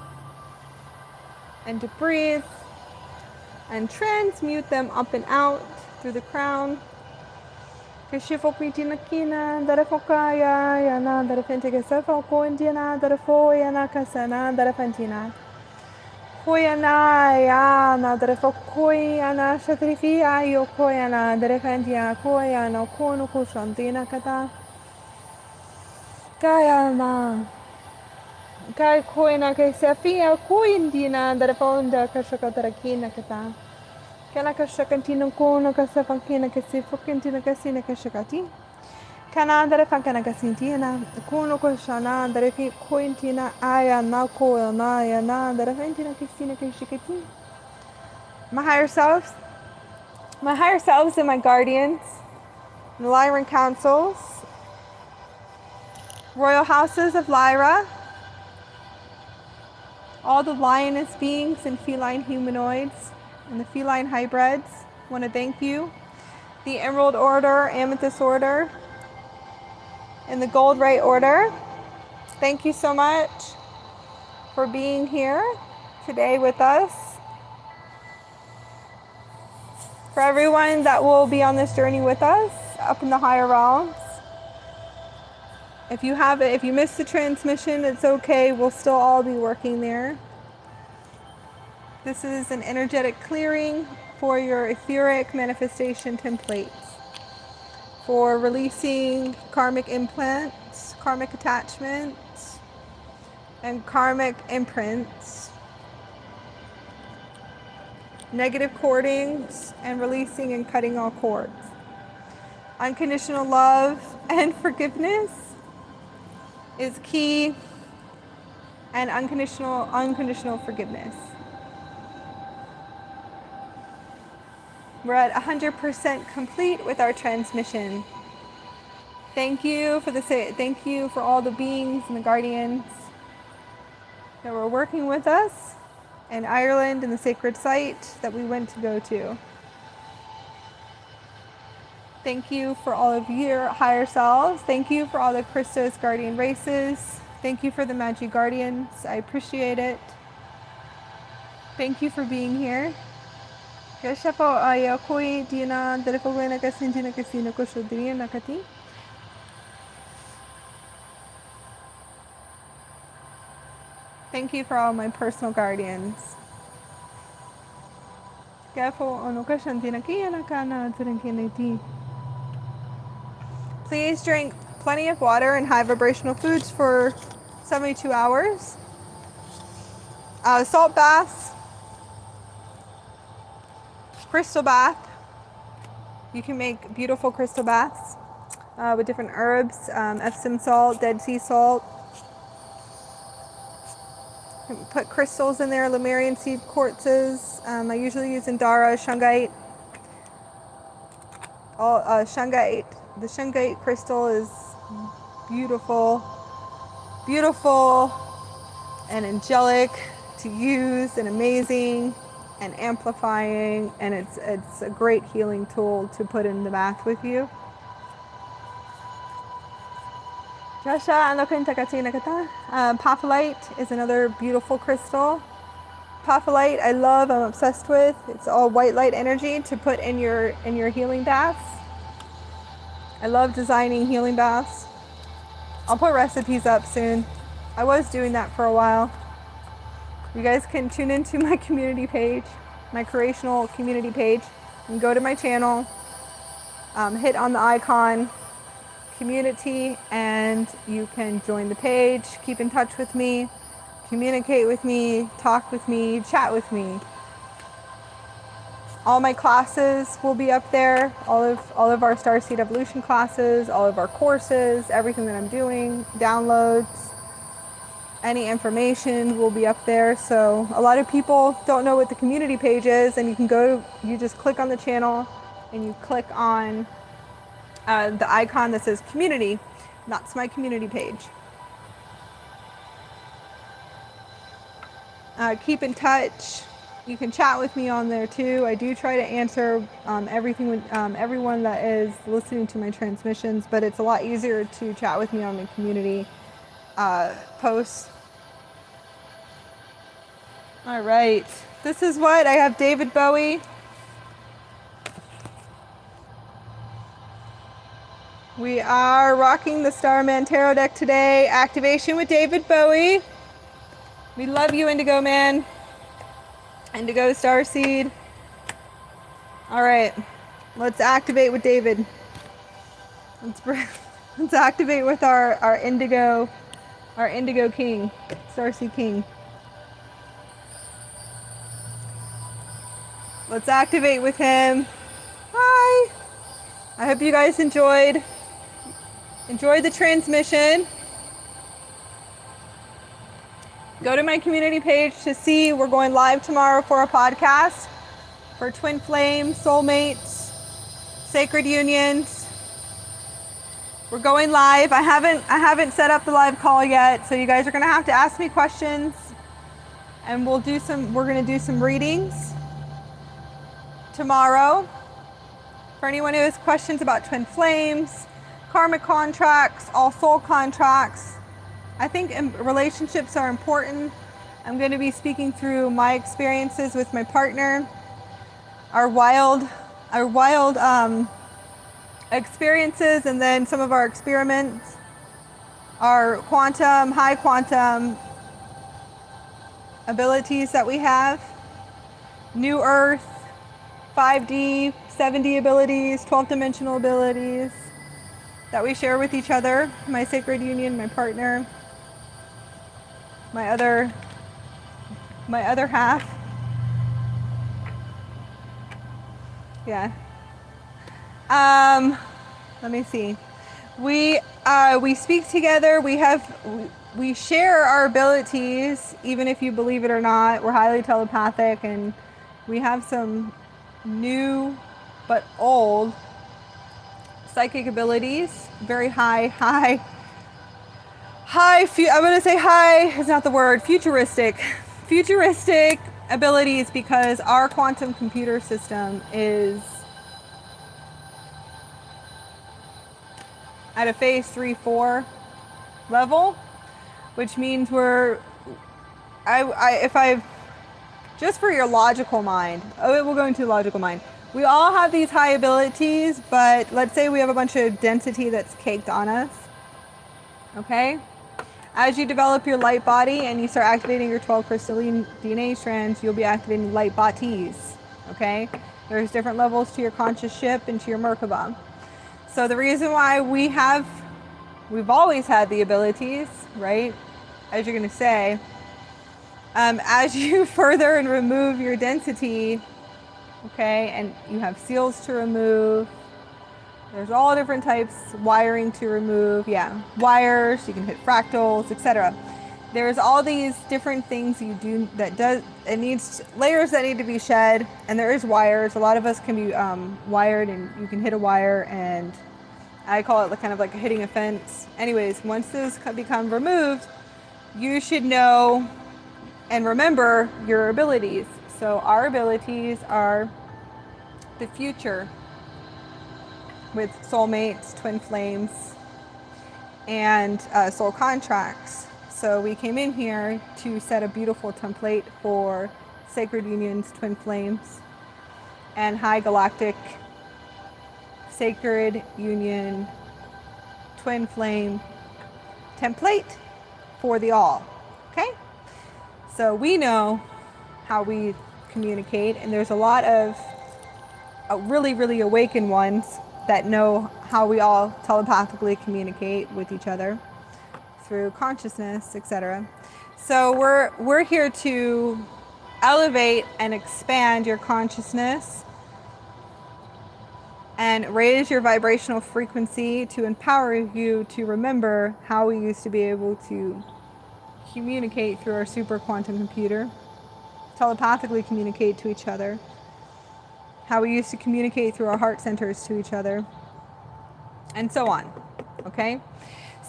Speaker 1: and debris and transmute them up and out through the crown. Kashifokitinakina, Darafokaya, Yana, Darafentikasafo, Kointina, Darafoyana, Kasana, Darafantina. Koyana, Yana, Darafokoyana, Shatrifia, Yokoyana, Darafantia, Koyana, Kono Kushantina Kata. Kayana. Kai Koyana, Kasafia, Koindina, Darafonda, Kashakatarakina Kata. Kana kashakantina kono kasafankina kasifukintina kasina kashakati. Kana darafakana kasintina kono koshana darafi kointina aya na koya na ya na darafantina kasina kashakati. My higher selves and my guardians, the Lyran councils, royal houses of Lyra, all the lioness beings and feline humanoids, and the feline hybrids, want to thank you. The Emerald Order, Amethyst Order, and the Gold Ray Order, thank you so much for being here today with us. For everyone that will be on this journey with us up in the higher realms, if you missed the transmission, it's okay. We'll still all be working there. This is an energetic clearing for your etheric manifestation templates, for releasing karmic implants, karmic attachments, and karmic imprints, negative cordings, and releasing and cutting all cords. Unconditional love and forgiveness is key, and unconditional forgiveness. We're at 100% complete with our transmission. Thank you for all the beings and the guardians that were working with us in Ireland in the sacred site that we went to go to. Thank you for all of your higher selves. Thank you for all the Christos guardian races. Thank you for the Magi guardians. I appreciate it. Thank you for being here. Thank you for all my personal guardians. Please drink plenty of water and high vibrational foods for 72 hours. Salt baths, crystal bath. You can make beautiful crystal baths with different herbs, Epsom salt, Dead Sea salt. Put crystals in there, Lemurian seed quartzes. I usually use Indara, Shungite. Shungite. The Shungite crystal is beautiful and angelic to use and amazing. and amplifying, and it's a great healing tool to put in the bath with you. Paphalite is another beautiful crystal. Paphalite I love, I'm obsessed with. It's all white light energy to put in your healing baths. I love designing healing baths. I'll put recipes up soon. I was doing that for a while. You guys can tune into my community page, my creational community page, and go to my channel, hit on the icon, community, and you can join the page, keep in touch with me, communicate with me, talk with me, chat with me. All my classes will be up there, all of our Starseed Evolution classes, all of our courses, everything that I'm doing, downloads, any information will be up there. So a lot of people don't know what the community page is, and you just click on the channel and you click on the icon that says community. That's my community page. Keep in touch. You can chat with me on there too. I do try to answer everyone that is listening to my transmissions, but it's a lot easier to chat with me on my community posts. All right, this is what I have. David Bowie. We are rocking the Starman Tarot deck today. Activation with David Bowie. We love you, Indigo Man. Indigo Starseed. All right, let's activate with David. Let's activate with our Indigo King, Starseed King. Let's activate with him. Hi. I hope you guys enjoyed the transmission. Go to my community page to see we're going live tomorrow for a podcast for twin flames, soulmates, sacred unions. We're going live. I haven't set up the live call yet, so you guys are gonna have to ask me questions, and we're gonna do some readings tomorrow. For anyone who has questions about twin flames, karmic contracts, all soul contracts, I think relationships are important. I'm going to be speaking through my experiences with my partner, our wild experiences, and then some of our experiments, our high quantum abilities that we have, New Earth, 5D, 7D abilities, 12th dimensional abilities that we share with each other, my sacred union, my partner, my other half. Yeah. Let me see. We speak together. We share our abilities, even if you believe it or not. We're highly telepathic, and we have some new but old psychic abilities. Very high. I'm going to say high is not the word. Futuristic abilities, because our quantum computer system is at a phase 3-4 level, which means just for your logical mind, we'll go into logical mind. We all have these high abilities, but let's say we have a bunch of density that's caked on us, okay? As you develop your light body and you start activating your 12 crystalline DNA strands, you'll be activating light bodies, okay? There's different levels to your conscious ship and to your Merkaba. So the reason why we've always had the abilities, right? As you're gonna say, as you further and remove your density, okay, and you have seals to remove, there's all different types, wiring to remove, wires, you can hit fractals, etc. There's all these different things you do it needs layers that need to be shed, and there is wires. A lot of us can be wired, and you can hit a wire, and I call it kind of like hitting a fence. Anyways, once those become removed, you should know and remember your abilities. So our abilities are the future with soulmates, twin flames, and soul contracts. So we came in here to set a beautiful template for sacred unions, twin flames, and high galactic sacred union, twin flame template for the all. Okay? So we know how we communicate, and there's a lot of really, really awakened ones that know how we all telepathically communicate with each other through consciousness, etc. So we're here to elevate and expand your consciousness and raise your vibrational frequency to empower you to remember how we used to be able to communicate through our super quantum computer, telepathically communicate to each other, how we used to communicate through our heart centers to each other, and so on. Okay?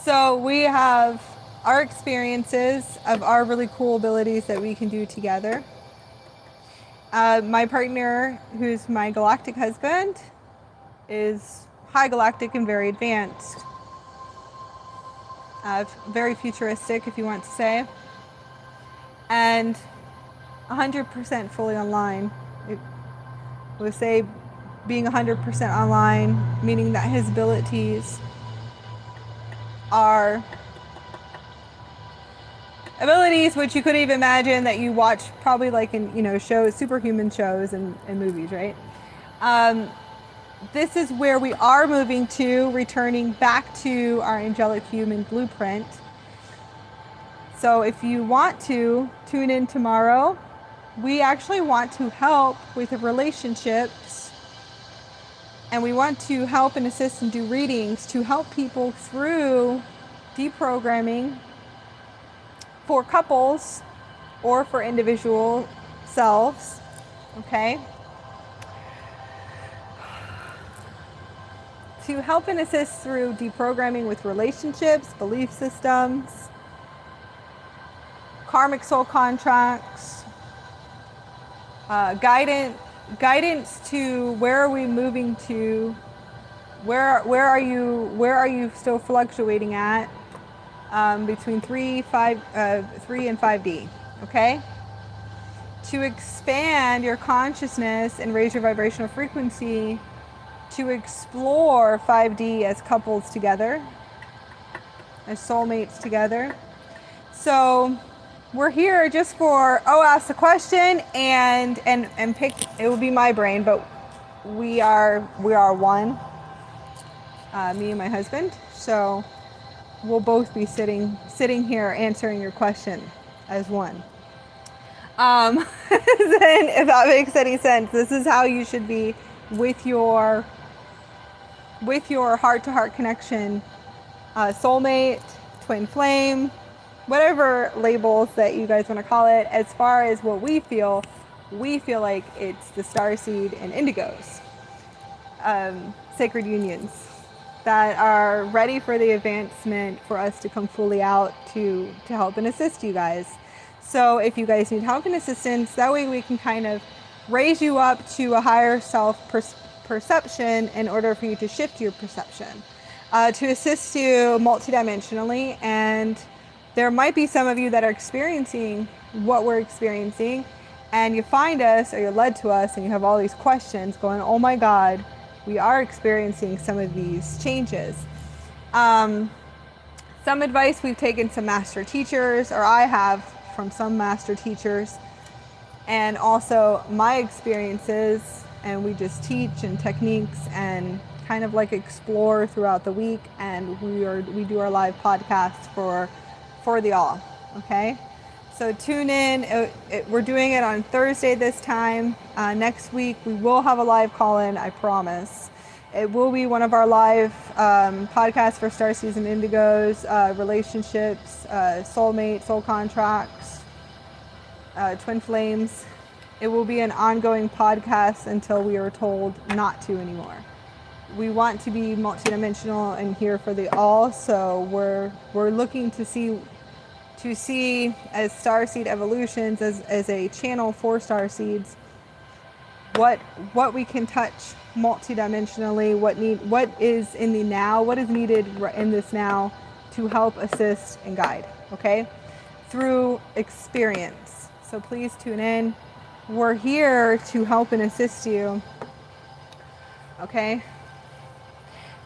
Speaker 1: So we have our experiences of our really cool abilities that we can do together. My partner, who's my galactic husband, is high galactic and very advanced. Very futuristic, if you want to say. And 100% fully online. I would say being 100% online, meaning that his abilities are abilities which you couldn't even imagine that you watch probably like in shows, superhuman shows and movies, right? This is where we are moving to, returning back to our angelic human blueprint. So if you want to tune in tomorrow, we actually want to help with the relationships, and we want to help and assist and do readings to help people through deprogramming for couples or for individual selves, okay? To help and assist through deprogramming with relationships, belief systems, karmic soul contracts, guidance to where are we moving to, where are you still fluctuating at between 3 and 5D, okay? To expand your consciousness and raise your vibrational frequency, to explore 5D as couples together, as soulmates together. So we're here just for ask the question and pick. It will be my brain, but we are one, me and my husband. So we'll both be sitting here answering your question as one. Then if that makes any sense, this is how you should be with your heart-to-heart connection, soulmate, twin flame, whatever labels that you guys want to call it. As far as what we feel like it's the Starseed and Indigos, sacred unions that are ready for the advancement for us to come fully out to help and assist you guys. So if you guys need help and assistance, that way we can kind of raise you up to a higher self perception in order for you to shift your perception, to assist you multidimensionally. And there might be some of you that are experiencing what we're experiencing, and you find us or you're led to us and you have all these questions going, oh my God, we are experiencing some of these changes. Some advice we've taken some master teachers, or I have from some master teachers, and also my experiences, and we just teach and techniques and kind of like explore throughout the week, and we do our live podcasts for the all, okay? So tune in. We're doing it on Thursday this time. Next week we will have a live call-in, I promise. It will be one of our live podcasts for Starseeds and Indigos, relationships, soulmate, soul contracts, twin flames. It will be an ongoing podcast until we are told not to anymore. We want to be multidimensional and here for the all, so we're looking to see to see as Starseed evolutions, as a channel for Starseeds, what we can touch multidimensionally, what is in the now, what is needed in this now to help assist and guide, okay? Through experience. So please tune in. We're here to help and assist you, okay?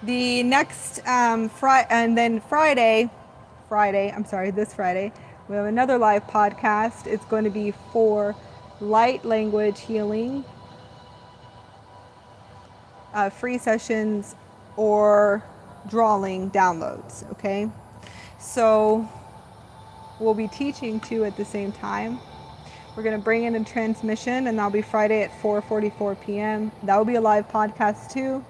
Speaker 1: The next this Friday, we have another live podcast. It's going to be for light language healing, free sessions, or drawing downloads, okay? So we'll be teaching two at the same time. We're going to bring in a transmission, and that'll be Friday at 4:44 p.m. That will be a live podcast too.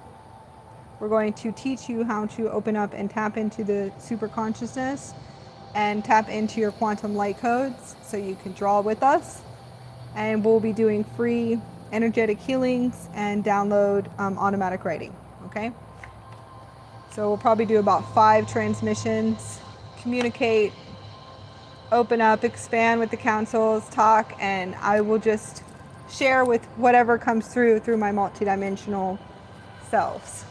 Speaker 1: We're going to teach you how to open up and tap into the super consciousness and tap into your quantum light codes so you can draw with us. And we'll be doing free energetic healings and download automatic writing, okay? So we'll probably do about 5 transmissions, communicate, open up, expand with the councils, talk, and I will just share with whatever comes through my multidimensional selves.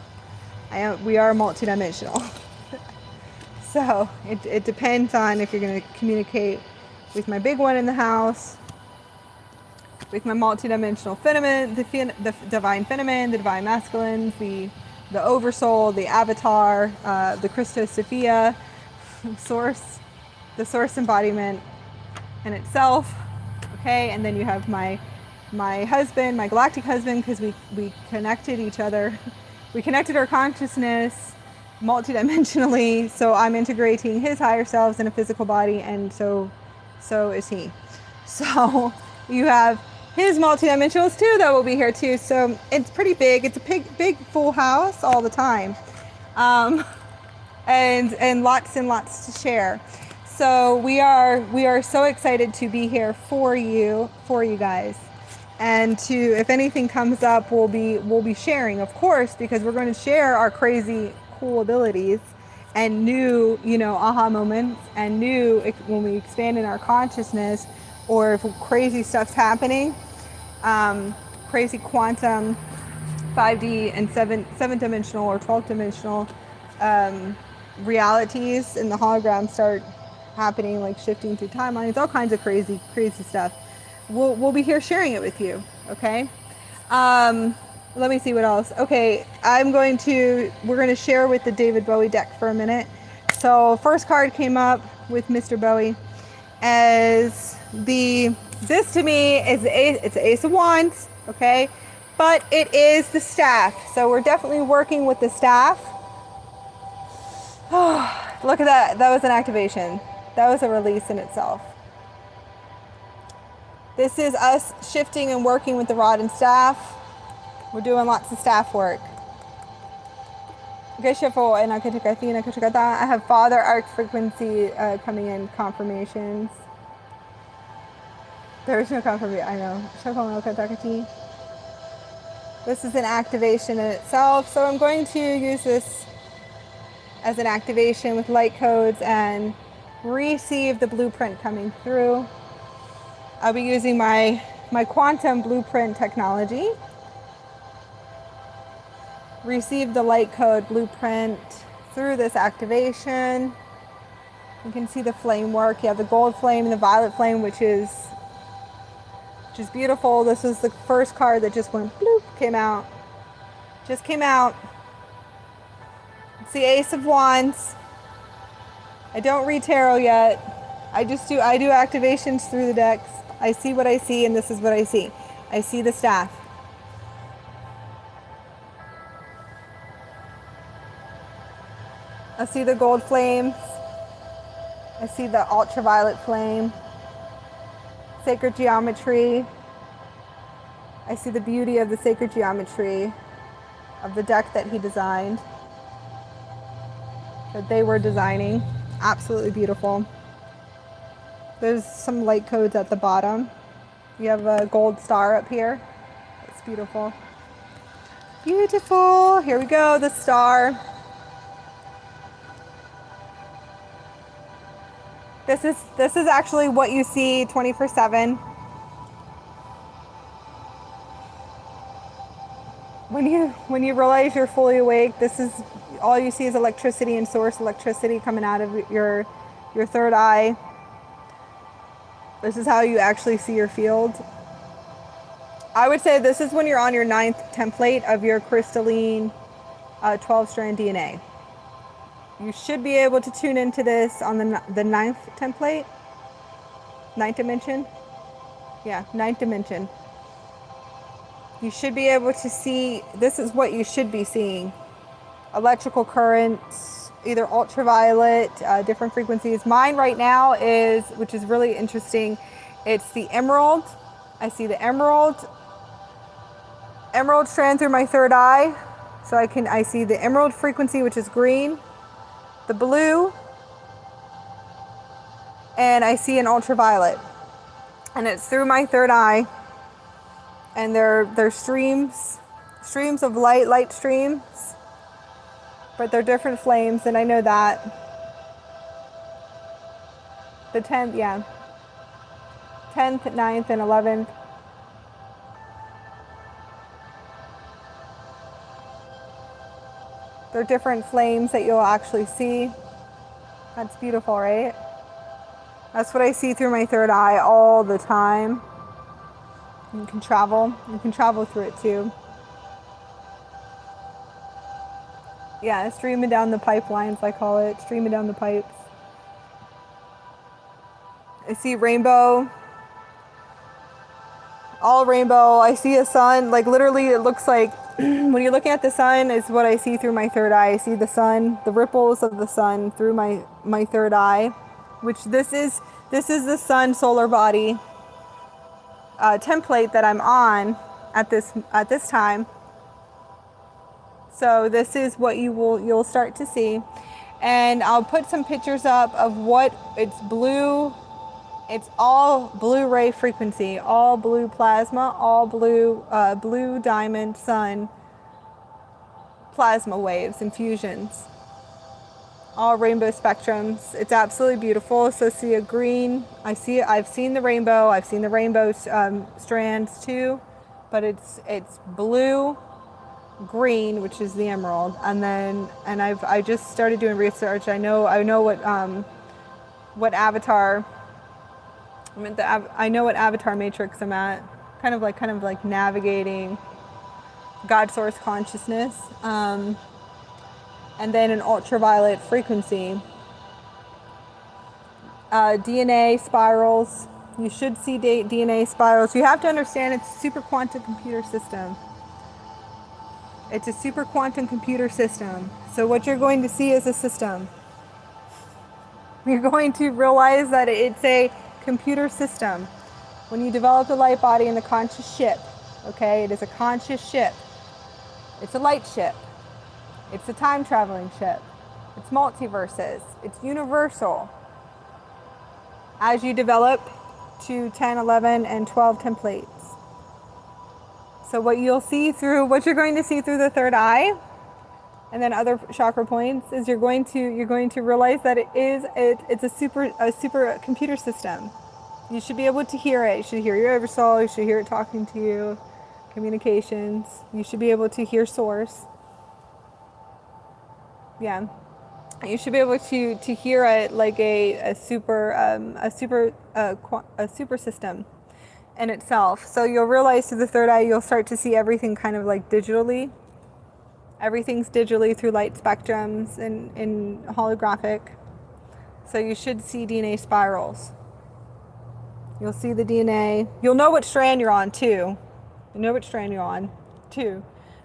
Speaker 1: We are multidimensional. So it depends on if you're going to communicate with my big one in the house, with my multidimensional feminine, the divine feminine, the divine masculines, the oversoul, the avatar, the Christos Sophia, source, the source embodiment in itself, okay? And then you have my husband, my galactic husband, because we connected each other. We connected our consciousness multidimensionally, so I'm integrating his higher selves in a physical body, and so is he. So you have his multidimensionals too that will be here too. So it's pretty big. It's a big full house all the time, and lots to share. So we are so excited to be here for you guys. And if anything comes up, we'll be sharing, of course, because we're going to share our crazy cool abilities and new, aha moments, and new when we expand in our consciousness, or if crazy stuff's happening, crazy quantum, 5D and 7th dimensional or 12th dimensional realities in the hologram start happening, like shifting through timelines, all kinds of crazy stuff. We'll be here sharing it with you, okay? Let me see what else. Okay, we're going to share with the David Bowie deck for a minute. So first card came up with Mr. Bowie as this to me is it's the Ace of Wands, okay? But it is the staff. So we're definitely working with the staff. Oh, look at that. That was an activation. That was a release in itself. This is us shifting and working with the rod and staff. We're doing lots of staff work. I have Father Arc frequency coming in confirmations. There is no confirmation, I know. This is an activation in itself, so I'm going to use this as an activation with light codes and receive the blueprint coming through. I'll be using my quantum blueprint technology. Receive the light code blueprint through this activation. You can see the flame work. You have the gold flame and the violet flame, which is beautiful. This is the first card that just went bloop, came out. Just came out. It's the Ace of Wands. I don't read tarot yet. I do activations through the decks. I see what I see, and this is what I see. I see the staff. I see the gold flames. I see the ultraviolet flame. Sacred geometry. I see the beauty of the sacred geometry of the deck that he designed, that they were designing. Absolutely beautiful. There's some light codes at the bottom. You have a gold star up here. It's beautiful. Beautiful. Here we go, the star. This is actually what you see 24/7. When you realize you're fully awake, this is all you see is electricity and source electricity coming out of your third eye. This is how you actually see your field. I would say this is when you're on your 9th template of your crystalline 12-strand DNA. You should be able to tune into this on the 9th template. 9th dimension? Yeah, 9th dimension. You should be able to see, this is what you should be seeing. Electrical currents, either ultraviolet, different frequencies. Mine right now is, which is really interesting, it's the emerald. I see the emerald strand through my third eye. So I see the emerald frequency, which is green, the blue, and I see an ultraviolet. And it's through my third eye. And they're streams of light streams. But they're different flames, and I know that. The 10th, yeah. 10th, 9th, and 11th. They're different flames that you'll actually see. That's beautiful, right? That's what I see through my third eye all the time. You can travel through it too. Yeah, streaming down the pipelines, I call it, streaming down the pipes. I see rainbow, all rainbow. I see a sun, like literally it looks like, when you're looking at the sun is what I see through my third eye. I see the sun, the ripples of the sun through my third eye, which this is the sun solar body template that I'm on at this time. So this is what you'll start to see, and I'll put some pictures up of what it's blue. It's all blue ray frequency, all blue plasma, all blue diamond sun plasma waves and fusions, all rainbow spectrums. It's absolutely beautiful. So see a green. I've seen the rainbow. I've seen the rainbow strands too, but it's blue, green, which is the emerald, and I just started doing research. I know what avatar. I know what avatar matrix I'm at. Kind of like navigating God source consciousness, and then an ultraviolet frequency. DNA spirals. You should see DNA spirals. You have to understand it's a super quantum computer system. It's a super quantum computer system. So what you're going to see is a system. You're going to realize that it's a computer system. When you develop the light body in the conscious ship, okay, it is a conscious ship. It's a light ship. It's a time traveling ship. It's multiverses. It's universal. As you develop to 10, 11, and 12 templates. So what you're going to see through the third eye, and then other chakra points, is you're going to realize that it's a super computer system. You should be able to hear it. You should hear your oversoul. You should hear it talking to you. Communications. You should be able to hear source. Yeah, you should be able to hear it like a super system in itself. So you'll realize through the third eye, you'll start to see everything kind of like digitally. Everything's digitally through light spectrums and holographic. So you should see DNA spirals. You'll see the DNA. You'll know what strand you're on too. You know what strand you're on too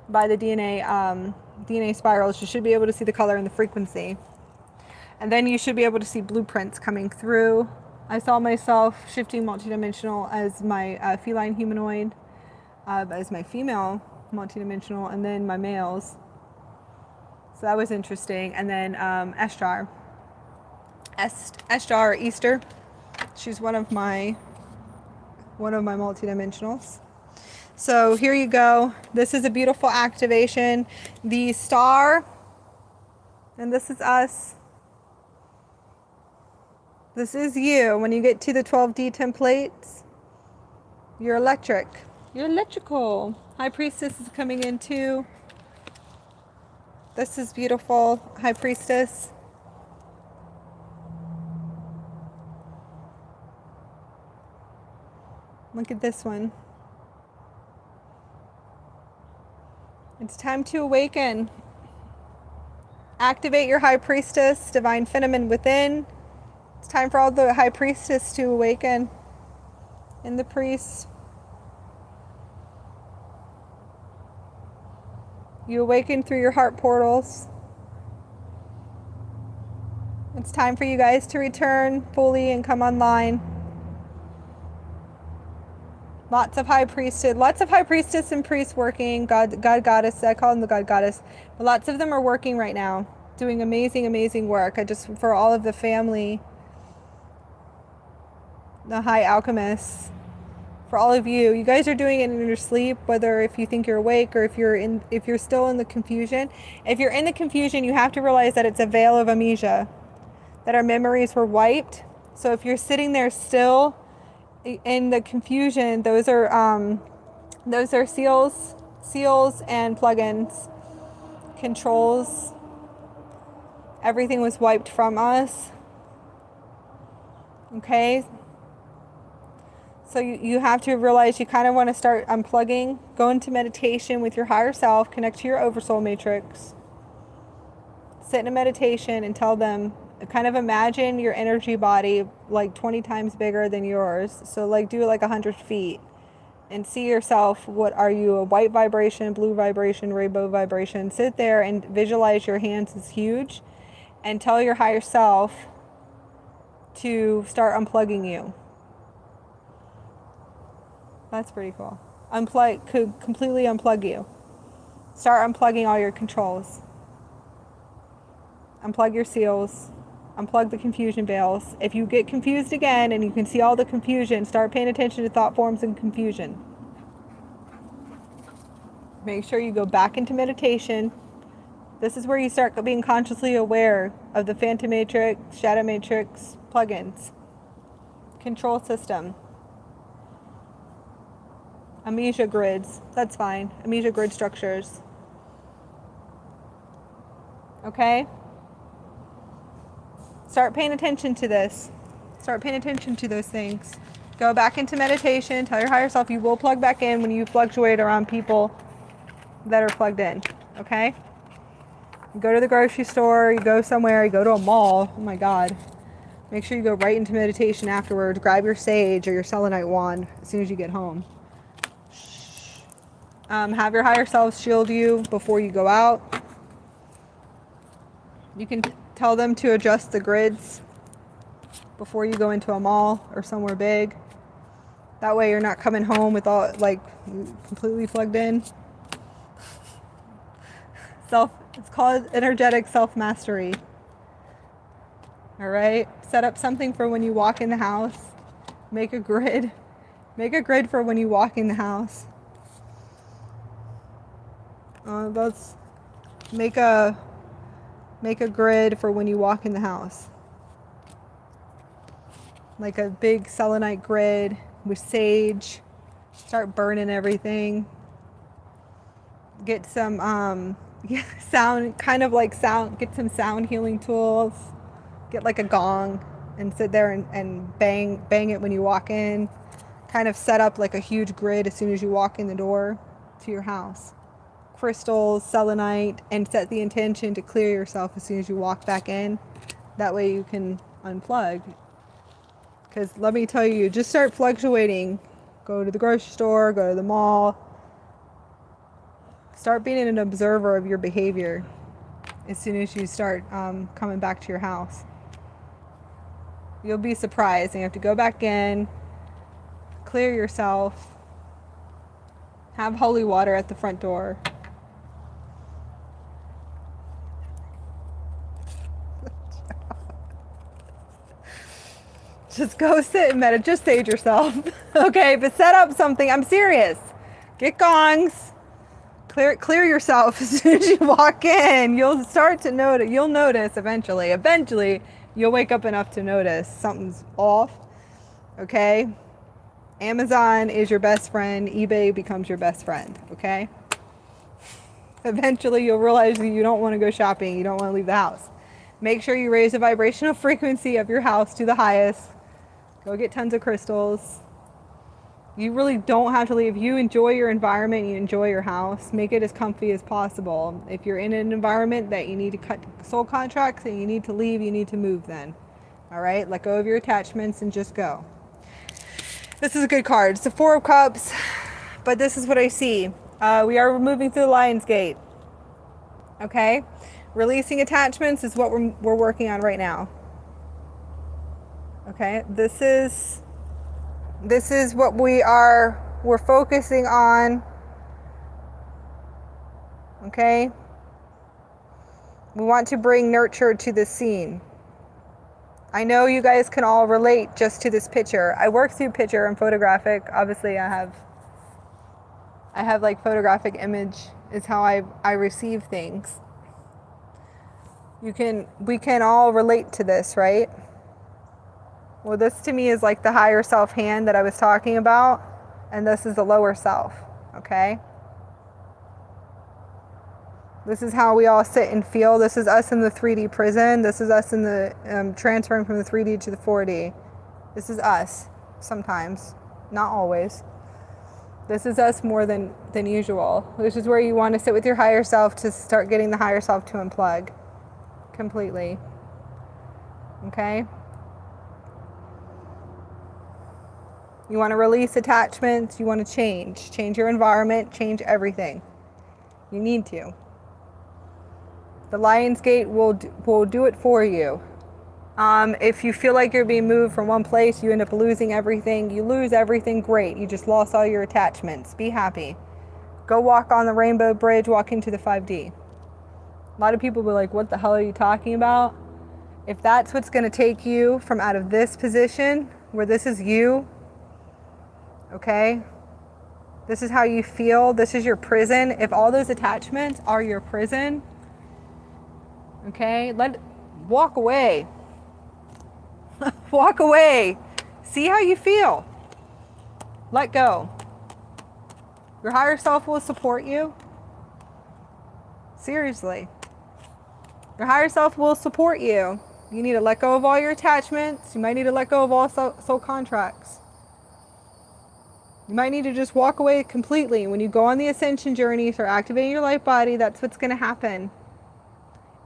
Speaker 1: by the DNA spirals. You should be able to see the color and the frequency. And then you should be able to see blueprints coming through. I saw myself shifting multidimensional as my feline humanoid, as my female multidimensional, and then my males. So that was interesting. And then Eshtar, Easter. She's one of my multidimensionals. So here you go. This is a beautiful activation. The star, and this is us. This is you. When you get to the 12D templates, you're electric. You're electrical. High Priestess is coming in too. This is beautiful. High Priestess. Look at this one. It's time to awaken. Activate your High Priestess, Divine Feminine within. It's time for all the High Priestess to awaken. And the priests. You awaken through your heart portals. It's time for you guys to return fully and come online. Lots of High Priestess and priests working. God Goddess, I call them the God Goddess. But lots of them are working right now, doing amazing work. For all of the family, the High Alchemists, for all of you, you guys are doing it in your sleep, whether if you think you're awake or if you're still in the confusion. If you're in the confusion, you have to realize that it's a veil of amnesia, that our memories were wiped. So if you're sitting there still in the confusion, those are seals and plugins, controls. Everything was wiped from us. Okay. So you have to realize you kind of want to start unplugging, go into meditation with your higher self, connect to your oversoul matrix, sit in a meditation and tell them, kind of imagine your energy body like 20 times bigger than yours. So like do it like 100 feet and see yourself. What are you? A white vibration, blue vibration, rainbow vibration? Sit there and visualize your hands as huge and tell your higher self to start unplugging you. That's pretty cool. Could completely unplug you. Start unplugging all your controls. Unplug your seals. Unplug the confusion veils. If you get confused again and you can see all the confusion, start paying attention to thought forms and confusion. Make sure you go back into meditation. This is where you start being consciously aware of the Phantom Matrix, Shadow Matrix, plugins, control system. Amnesia grids, that's fine. Amnesia grid structures. Okay? Start paying attention to this. Start paying attention to those things. Go back into meditation. Tell your higher self you will plug back in when you fluctuate around people that are plugged in. Okay? You go to the grocery store, you go somewhere, you go to a mall. Oh my God. Make sure you go right into meditation afterwards. Grab your sage or your selenite wand as soon as you get home. Have your higher self shield you before you go out. You can tell them to adjust the grids before you go into a mall or somewhere big. That way you're not coming home with all like completely plugged in. It's called energetic self-mastery. All right. Set up something for when you walk in the house. Make a grid. Make a grid for when you walk in the house. Let's make a grid for when you walk in the house. Like a big selenite grid with sage. Start burning everything. Get some sound, get some sound healing tools. Get like a gong and sit there and bang it when you walk in. Kind of set up like a huge grid as soon as you walk in the door to your house. Crystals, selenite, and set the intention to clear yourself as soon as you walk back in. That way you can unplug. Because let me tell you, just start fluctuating. Go to the grocery store, go to the mall. Start being an observer of your behavior as soon as you start coming back to your house. You'll be surprised, and you have to go back in, clear yourself, have holy water at the front door. Just go sit and meditate. Just sage yourself. Okay, but set up something. I'm serious. Get gongs. Clear yourself as soon as you walk in. You'll start to notice. You'll notice eventually. Eventually, You'll wake up enough to notice something's off, okay? Amazon is your best friend. eBay becomes your best friend, okay? Eventually, you'll realize that you don't want to go shopping. You don't want to leave the house. Make sure you raise the vibrational frequency of your house to the highest. Go get tons of crystals. You really don't have to leave. You enjoy your environment, you enjoy your house, make it as comfy as possible. If you're in an environment that you need to cut soul contracts and you need to leave, you need to move then. All right, let go of your attachments and just go. This is a good card. It's the Four of Cups, but this is what I see. We are moving through the Lion's Gate. Okay, releasing attachments is what we're working on right now. Okay, this is what we're focusing on. Okay, we want to bring nurture to the scene. I know you guys can all relate just to this picture. I work through picture and photographic. Obviously I have like photographic image is how I receive things. We can all relate to this, right? Well, this to me is like the higher self hand that I was talking about, and this is the lower self, okay? This is how we all sit and feel. This is us in the 3D prison. This is us in the transferring from the 3D to the 4D. This is us sometimes, not always. This is us more than usual. This is where you want to sit with your higher self to start getting the higher self to unplug completely, okay? You want to release attachments. You want to change your environment, change everything. You need to. The Lion's Gate will do it for you. If you feel like you're being moved from one place, you end up losing everything. You lose everything, great. You just lost all your attachments. Be happy. Go walk on the Rainbow Bridge, walk into the 5D. A lot of people will be like, what the hell are you talking about? If that's what's going to take you from out of this position, where this is you, okay? This is how you feel. This is your prison. If all those attachments are your prison, okay, walk away. Walk away. See how you feel. Let go. Your higher self will support you. Seriously. Your higher self will support you. You need to let go of all your attachments. You might need to let go of all soul contracts. You might need to just walk away completely. When you go on the ascension journey, start activating your light body, that's what's going to happen.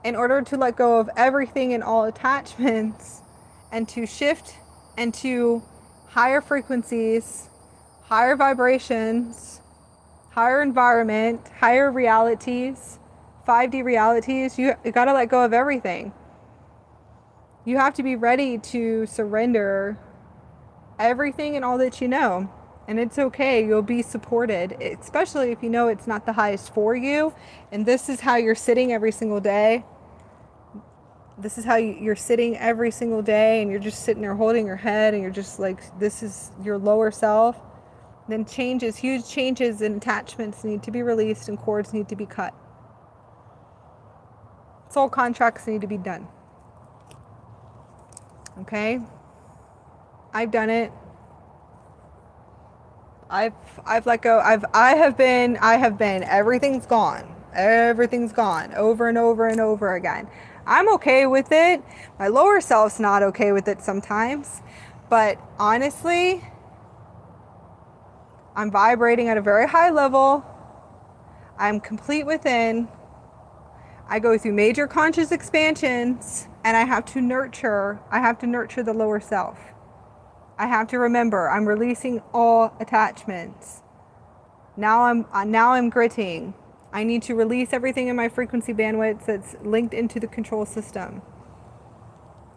Speaker 1: In order to let go of everything and all attachments and to shift into higher frequencies, higher vibrations, higher environment, higher realities, 5D realities, you got to let go of everything. You have to be ready to surrender everything and all that you know. And it's okay, you'll be supported, especially if you know it's not the highest for you. And this is how you're sitting every single day. This is how you're sitting every single day, and you're just sitting there holding your head, and you're just like, this is your lower self. Then changes, huge changes in attachments need to be released, and cords need to be cut. Soul contracts need to be done. Okay? I've done it. I've let go. I have been. Everything's gone. Everything's gone over and over and over again. I'm okay with it. My lower self's not okay with it sometimes. But honestly, I'm vibrating at a very high level. I'm complete within. I go through major conscious expansions, and I have to nurture the lower self. I have to remember, I'm releasing all attachments. Now I'm gritting. I need to release everything in my frequency bandwidth that's linked into the control system.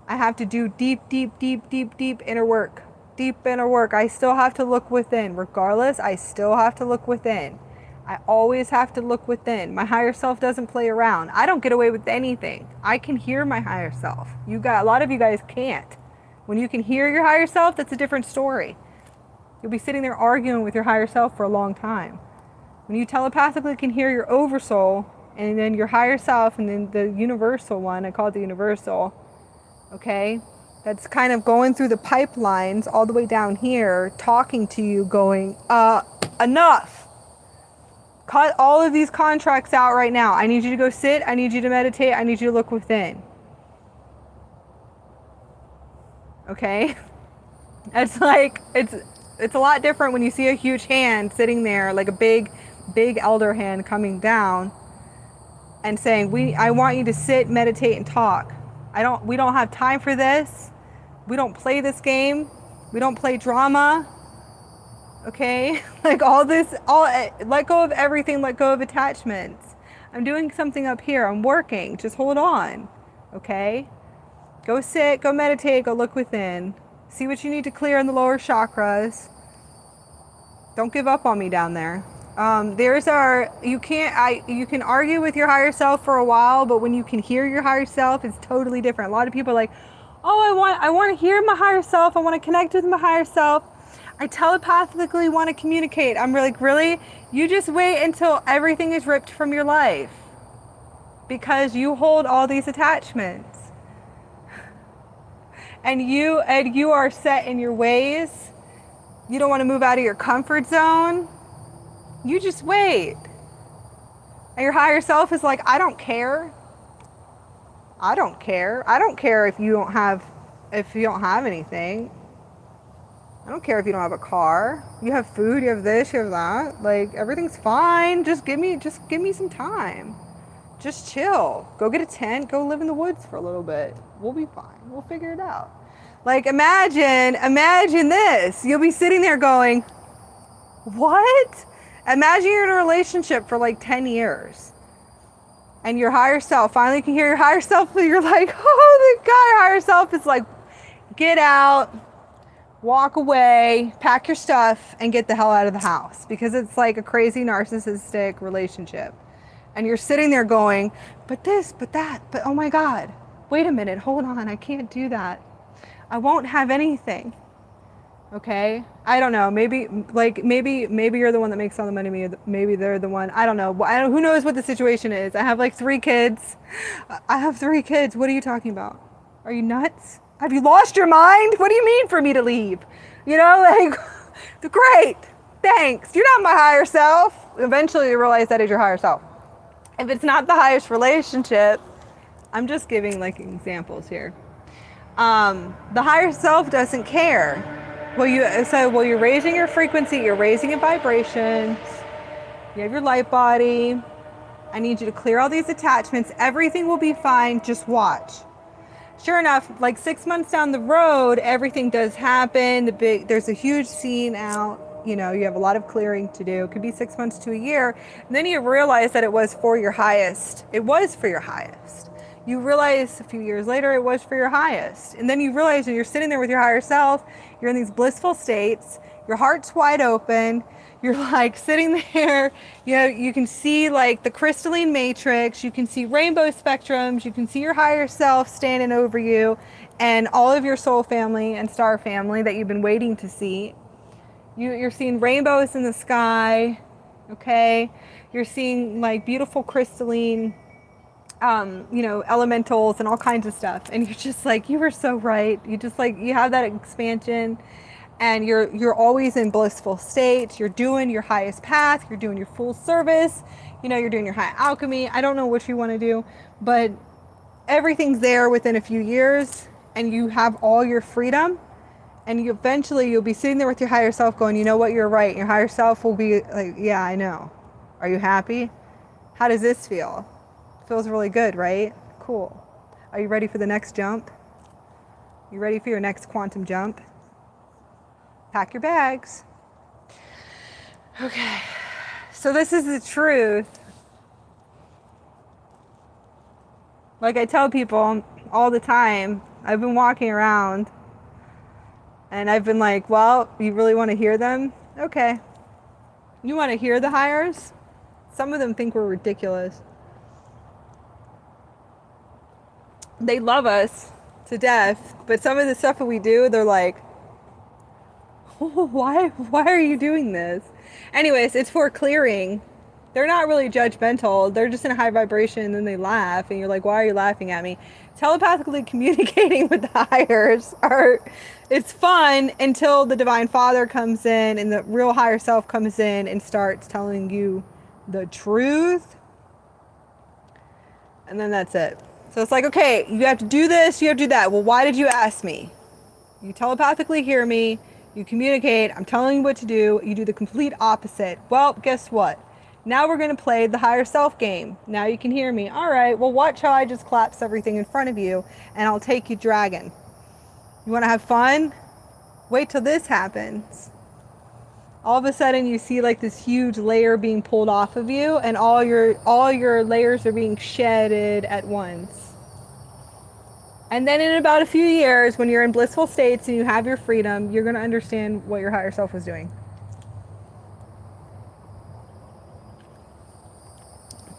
Speaker 1: I have to do deep inner work. Deep inner work. I still have to look within. Regardless, I still have to look within. I always have to look within. My higher self doesn't play around. I don't get away with anything. I can hear my higher self. A lot of you guys can't. When you can hear your higher self, that's a different story. You'll be sitting there arguing with your higher self for a long time. When you telepathically can hear your oversoul, and then your higher self, and then the universal one, I call it the universal, okay? That's kind of going through the pipelines all the way down here, talking to you, going, enough. Cut all of these contracts out right now. I need you to go sit. I need you to meditate. I need you to look within. Okay? It's like, it's a lot different when you see a huge hand sitting there, like a big elder hand coming down and saying, I want you to sit, meditate, and talk. We don't have time for this. We don't play this game. We don't play drama. Okay? Like let go of everything, let go of attachments. I'm doing something up here. I'm working. Just hold on. Okay? Go sit, go meditate, go look within. See what you need to clear in the lower chakras. Don't give up on me down there. You can argue with your higher self for a while, but when you can hear your higher self, it's totally different. A lot of people are like, oh, I want to hear my higher self. I want to connect with my higher self. I telepathically want to communicate. I'm like, really? You just wait until everything is ripped from your life because you hold all these attachments. And you are set in your ways. You don't want to move out of your comfort zone. You just wait. And your higher self is like, I don't care. I don't care. I don't care if you don't have anything. I don't care if you don't have a car. You have food, you have this, you have that. Like, everything's fine. Just give me some time. Just chill. Go get a tent, go live in the woods for a little bit. We'll be fine. We'll figure it out. Like, imagine this. You'll be sitting there going, what? Imagine you're in a relationship for like 10 years. And your higher self, finally can hear your higher self, but you're like, oh, the guy higher self is like, get out, walk away, pack your stuff, and get the hell out of the house. Because it's like a crazy narcissistic relationship. And you're sitting there going, but this, but that, but oh my God, wait a minute, hold on, I can't do that. I won't have anything. Okay? I don't know. Maybe you're the one that makes all the money. Maybe they're the one. I don't know. Who knows what the situation is? I have like 3 kids. I have 3 kids. What are you talking about? Are you nuts? Have you lost your mind? What do you mean for me to leave? You know, like, great. Thanks. You're not my higher self. Eventually you realize that is your higher self. If it's not the highest relationship, I'm just giving like examples here. The higher self doesn't care. Well, you're raising your frequency, you're raising your vibrations, you have your light body. I need you to clear all these attachments. Everything will be fine. Just watch. Sure enough, like 6 months down the road, everything does happen. There's a huge scene out. You know, you have a lot of clearing to do. It could be 6 months to a year. And then you realize that it was for your highest. It was for your highest. You realize a few years later it was for your highest. And then you realize when you're sitting there with your higher self, you're in these blissful states, your heart's wide open, you're like sitting there, you can see like the crystalline matrix, you can see rainbow spectrums, you can see your higher self standing over you and all of your soul family and star family that you've been waiting to see. You're seeing rainbows in the sky, okay? You're seeing like beautiful crystalline elementals and all kinds of stuff. And you're just like, you were so right. You have that expansion and you're always in blissful states. You're doing your highest path. You're doing your full service. You're doing your high alchemy. I don't know what you want to do, but everything's there within a few years and you have all your freedom. And eventually you'll be sitting there with your higher self going, you know what, you're right. Your higher self will be like, yeah, I know. Are you happy? How does this feel? Feels really good, right? Cool. Are you ready for the next jump? You ready for your next quantum jump? Pack your bags. Okay. So this is the truth. Like I tell people all the time, I've been walking around and I've been like, well, you really want to hear them? Okay. You want to hear the hires? Some of them think we're ridiculous. They love us to death, but some of the stuff that we do, they're like, oh, why are you doing this? Anyways, it's for clearing. They're not really judgmental. They're just in a high vibration and then they laugh and you're like, why are you laughing at me? telepathically communicating with the higher are, it's fun until the Divine Father comes in and the real higher self comes in and starts telling you the truth. And then that's it. So it's like, okay, you have to do this, you have to do that. Well, why did you ask me? You telepathically hear me, you communicate, I'm telling you what to do, you do the complete opposite. Well, guess what? Now we're going to play the higher self game. Now you can hear me. All right, well, watch how I just collapse everything in front of you and I'll take you dragon. You want to have fun? Wait till this happens. All of a sudden you see like this huge layer being pulled off of you and all your layers are being shedded at once. And then in about a few years, when you're in blissful states and you have your freedom, you're going to understand what your higher self was doing.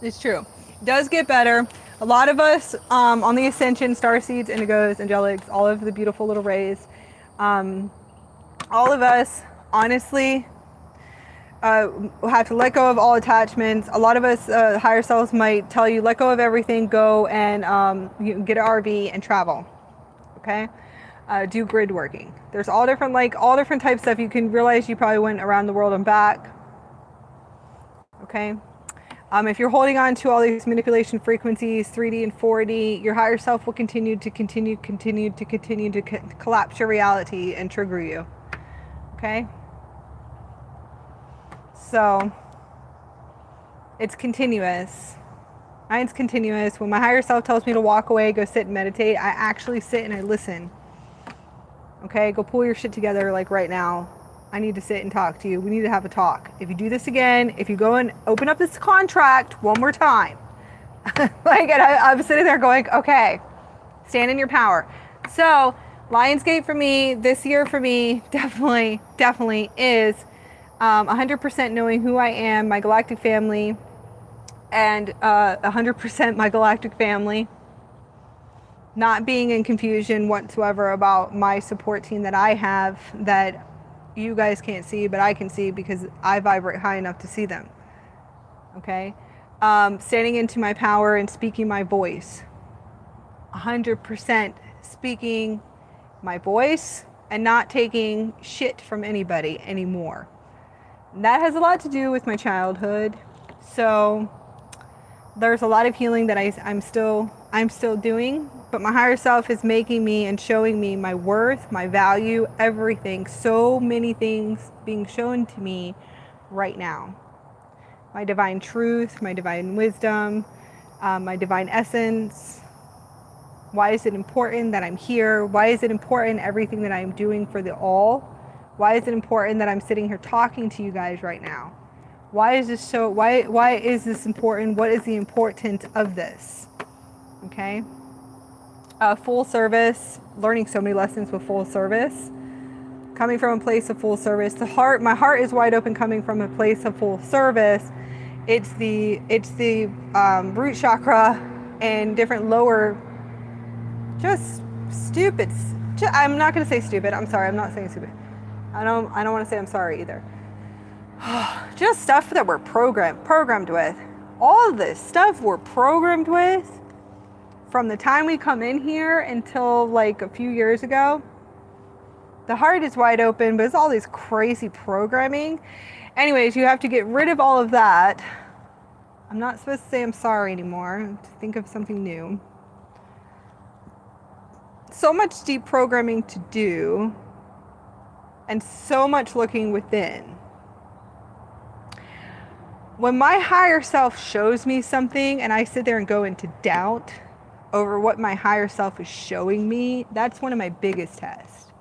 Speaker 1: It's true. It does get better. A lot of us on the Ascension, Starseeds, Indigos, Angelics, all of the beautiful little rays, all of us, honestly, have to let go of all attachments. A lot of us higher selves might tell you, let go of everything, go and you get an RV and travel. Okay, do grid working. There's all different types of stuff. You can realize you probably went around the world and back. Okay, if you're holding on to all these manipulation frequencies, 3D and 4D, your higher self will continue to collapse your reality and trigger you. Okay. So it's continuous. Mine's continuous. When my higher self tells me to walk away, go sit and meditate, I actually sit and I listen. Okay, go pull your shit together like right now. I need to sit and talk to you. We need to have a talk. If you do this again, if you go and open up this contract one more time, like, and I'm sitting there going, okay, stand in your power. So Lionsgate for me, this year for me, definitely is 100% knowing who I am, my galactic family, and 100% my galactic family. Not being in confusion whatsoever about my support team that I have that you guys can't see, but I can see because I vibrate high enough to see them. Okay? Standing into my power and speaking my voice. 100% speaking my voice and not taking shit from anybody anymore. That has a lot to do with my childhood. So there's a lot of healing that I'm still doing, but my higher self is making me and showing me my worth, my value, everything. So many things being shown to me right now. My divine truth, my divine wisdom, my divine essence. Why is it important that I'm here? Why is it important everything that I'm doing for the all? Why is it important that I'm sitting here talking to you guys right now? Why is this so, why is this important? What is the importance of this? Okay. Full service, learning so many lessons with full service. Coming from a place of full service. My heart is wide open coming from a place of full service. It's the root chakra and different lower, just stupid. I'm not going to say stupid. I'm sorry. I'm not saying stupid. I don't want to say I'm sorry either. Just stuff that we're programmed with. All of this stuff we're programmed with from the time we come in here until like a few years ago. The heart is wide open, but it's all this crazy programming. Anyways, you have to get rid of all of that. I'm not supposed to say I'm sorry anymore. To think of something new. So much deprogramming to do. And so much looking within. When my higher self shows me something and I sit there and go into doubt over what my higher self is showing me, that's one of my biggest tests.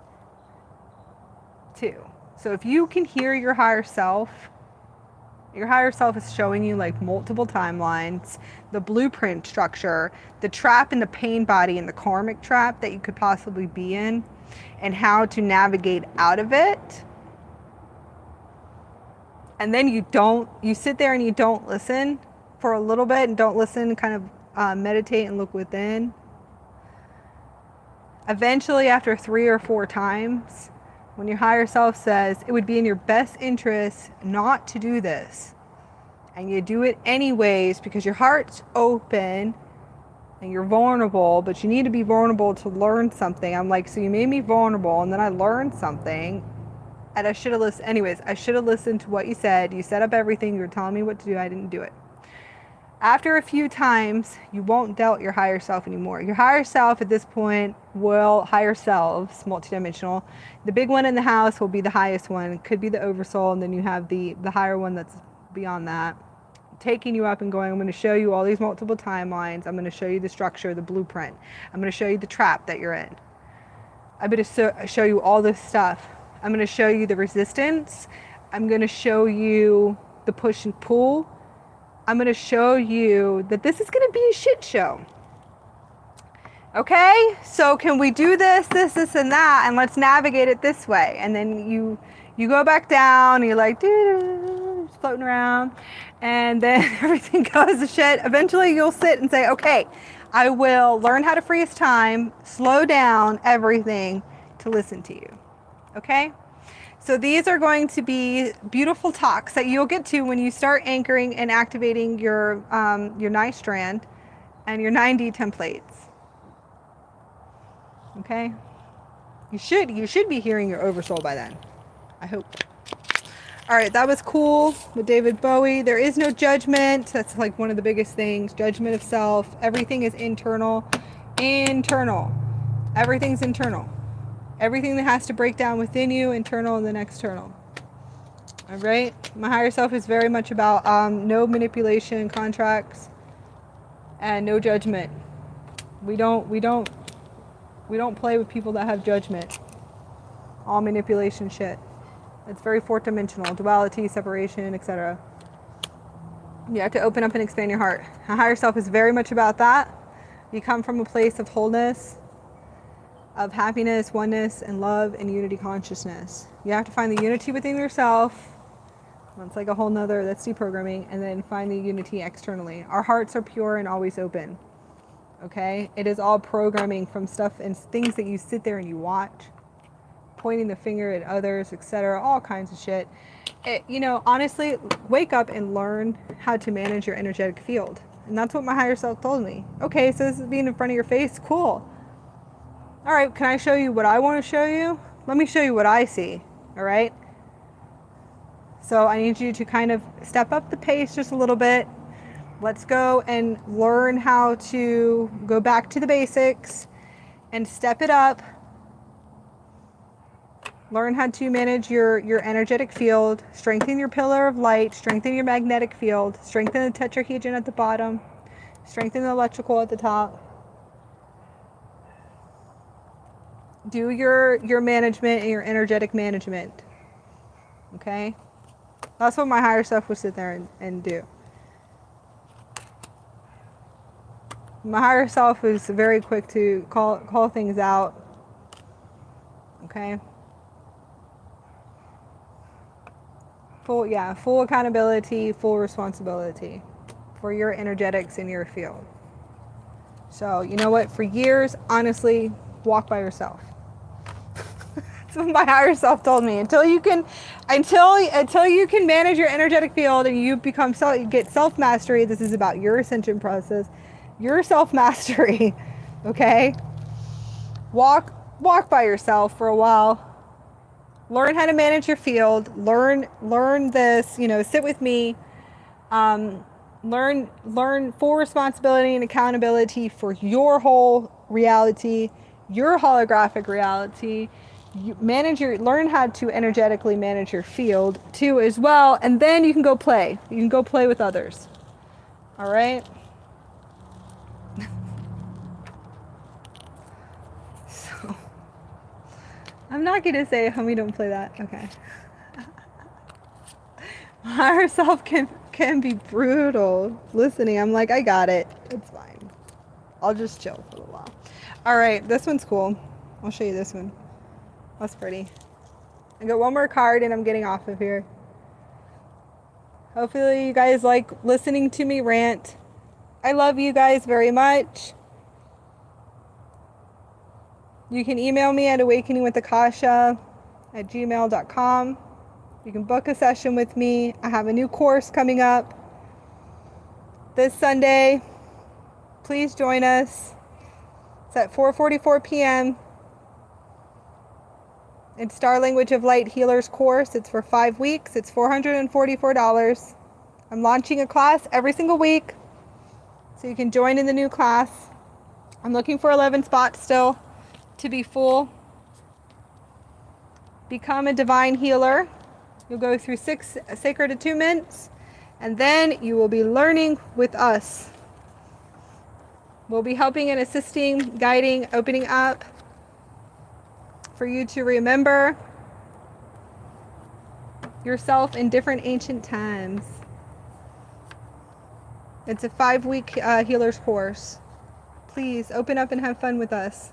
Speaker 1: Too. So if you can hear your higher self is showing you like multiple timelines, the blueprint structure, the trap and the pain body and the karmic trap that you could possibly be in, and how to navigate out of it. And then you sit there and you don't listen for a little bit and don't listen, kind of meditate and look within. Eventually, after 3 or 4 times, when your higher self says, it would be in your best interest not to do this, and you do it anyways because your heart's open and you're vulnerable, but you need to be vulnerable to learn something. I'm like, so you made me vulnerable, and then I learned something, and I should have listened. Anyways, I should have listened to what you said. You set up everything. You were telling me what to do. I didn't do it. After a few times, you won't doubt your higher self anymore. Your higher self at this point will, higher selves, multidimensional. The big one in the house will be the highest one. It could be the oversoul, and then you have the higher one that's beyond that, taking you up and going, I'm going to show you all these multiple timelines. I'm going to show you the structure, the blueprint. I'm going to show you the trap that you're in. I'm going to show you all this stuff. I'm going to show you the resistance. I'm going to show you the push and pull. I'm going to show you that this is going to be a shit show. Okay? So can we do this, and that, and let's navigate it this way. And then you go back down, and you're like, just floating around, and then everything goes to shit. Eventually you'll sit and say, okay, I will learn how to freeze time, slow down everything to listen to you. Okay? So these are going to be beautiful talks that you'll get to when you start anchoring and activating your 9th strand and your 9D templates. Okay? You should be hearing your oversoul by then. I hope. All right, that was cool with David Bowie. There is no judgment. That's like one of the biggest things. Judgment of self. Everything is internal. Internal. Everything's internal. Everything that has to break down within you, internal and then external. All right? My higher self is very much about no manipulation contracts and no judgment. We don't play with people that have judgment. All manipulation shit. It's very 4th dimensional, duality, separation, etc. You have to open up and expand your heart. My higher self is very much about that. You come from a place of wholeness, of happiness, oneness, and love, and unity consciousness. You have to find the unity within yourself. That's like a whole nother, that's deprogramming, and then find the unity externally. Our hearts are pure and always open. Okay? It is all programming from stuff and things that you sit there and you watch, pointing the finger at others, etc., all kinds of shit. Honestly, wake up and learn how to manage your energetic field. And that's what my higher self told me. Okay, so this is being in front of your face, cool. All right, can I show you what I want to show you? Let me show you what I see, all right? So I need you to kind of step up the pace just a little bit. Let's go and learn how to go back to the basics and step it up. Learn how to manage your energetic field, strengthen your pillar of light, strengthen your magnetic field, strengthen the tetrahedron at the bottom, strengthen the electrical at the top. Do your management and your energetic management. Okay? That's what my higher self would sit there and do. My higher self is very quick to call things out. Okay? Full accountability, full responsibility for your energetics in your field. So, you know what? For years, honestly, walk by yourself. That's what my higher self told me. Until you can manage your energetic field and you get self-mastery. This is about your ascension process, your self-mastery. Okay? Walk by yourself for a while. Learn how to manage your field. Learn this, sit with me. Learn full responsibility and accountability for your whole reality, your holographic reality. Learn how to energetically manage your field too as well, and then you can go play. You can go play with others. All right? So, I'm not going to say, homie, don't play that. Okay. My higher self can be brutal. Listening, I'm like, I got it. It's fine. I'll just chill for a little while. All right, this one's cool. I'll show you this one. That's pretty. I got one more card and I'm getting off of here. Hopefully you guys like listening to me rant. I love you guys very much. You can email me at awakeningwithakasha@gmail.com. You can book a session with me. I have a new course coming up this Sunday. Please join us. It's at 4:44 p.m. It's Star Language of Light Healers course. It's for 5 weeks. It's $444. I'm launching a class every single week, so you can join in the new class. I'm looking for 11 spots still to be full. Become a divine healer. You'll go through 6 sacred attunements, and then you will be learning with us. We'll be helping and assisting, guiding, opening up for you to remember yourself in different ancient times. It's a 5-week healer's course. Please open up and have fun with us.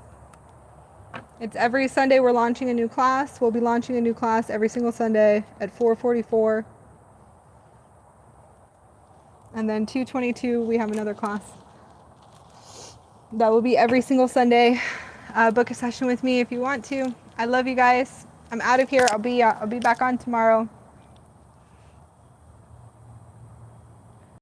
Speaker 1: It's every Sunday we're launching a new class. We'll be launching a new class every single Sunday at 4:44. And then 2:22 we have another class. That will be every single Sunday. Book a session with me if you want to. I love you guys. I'm out of here. I'll be back on tomorrow.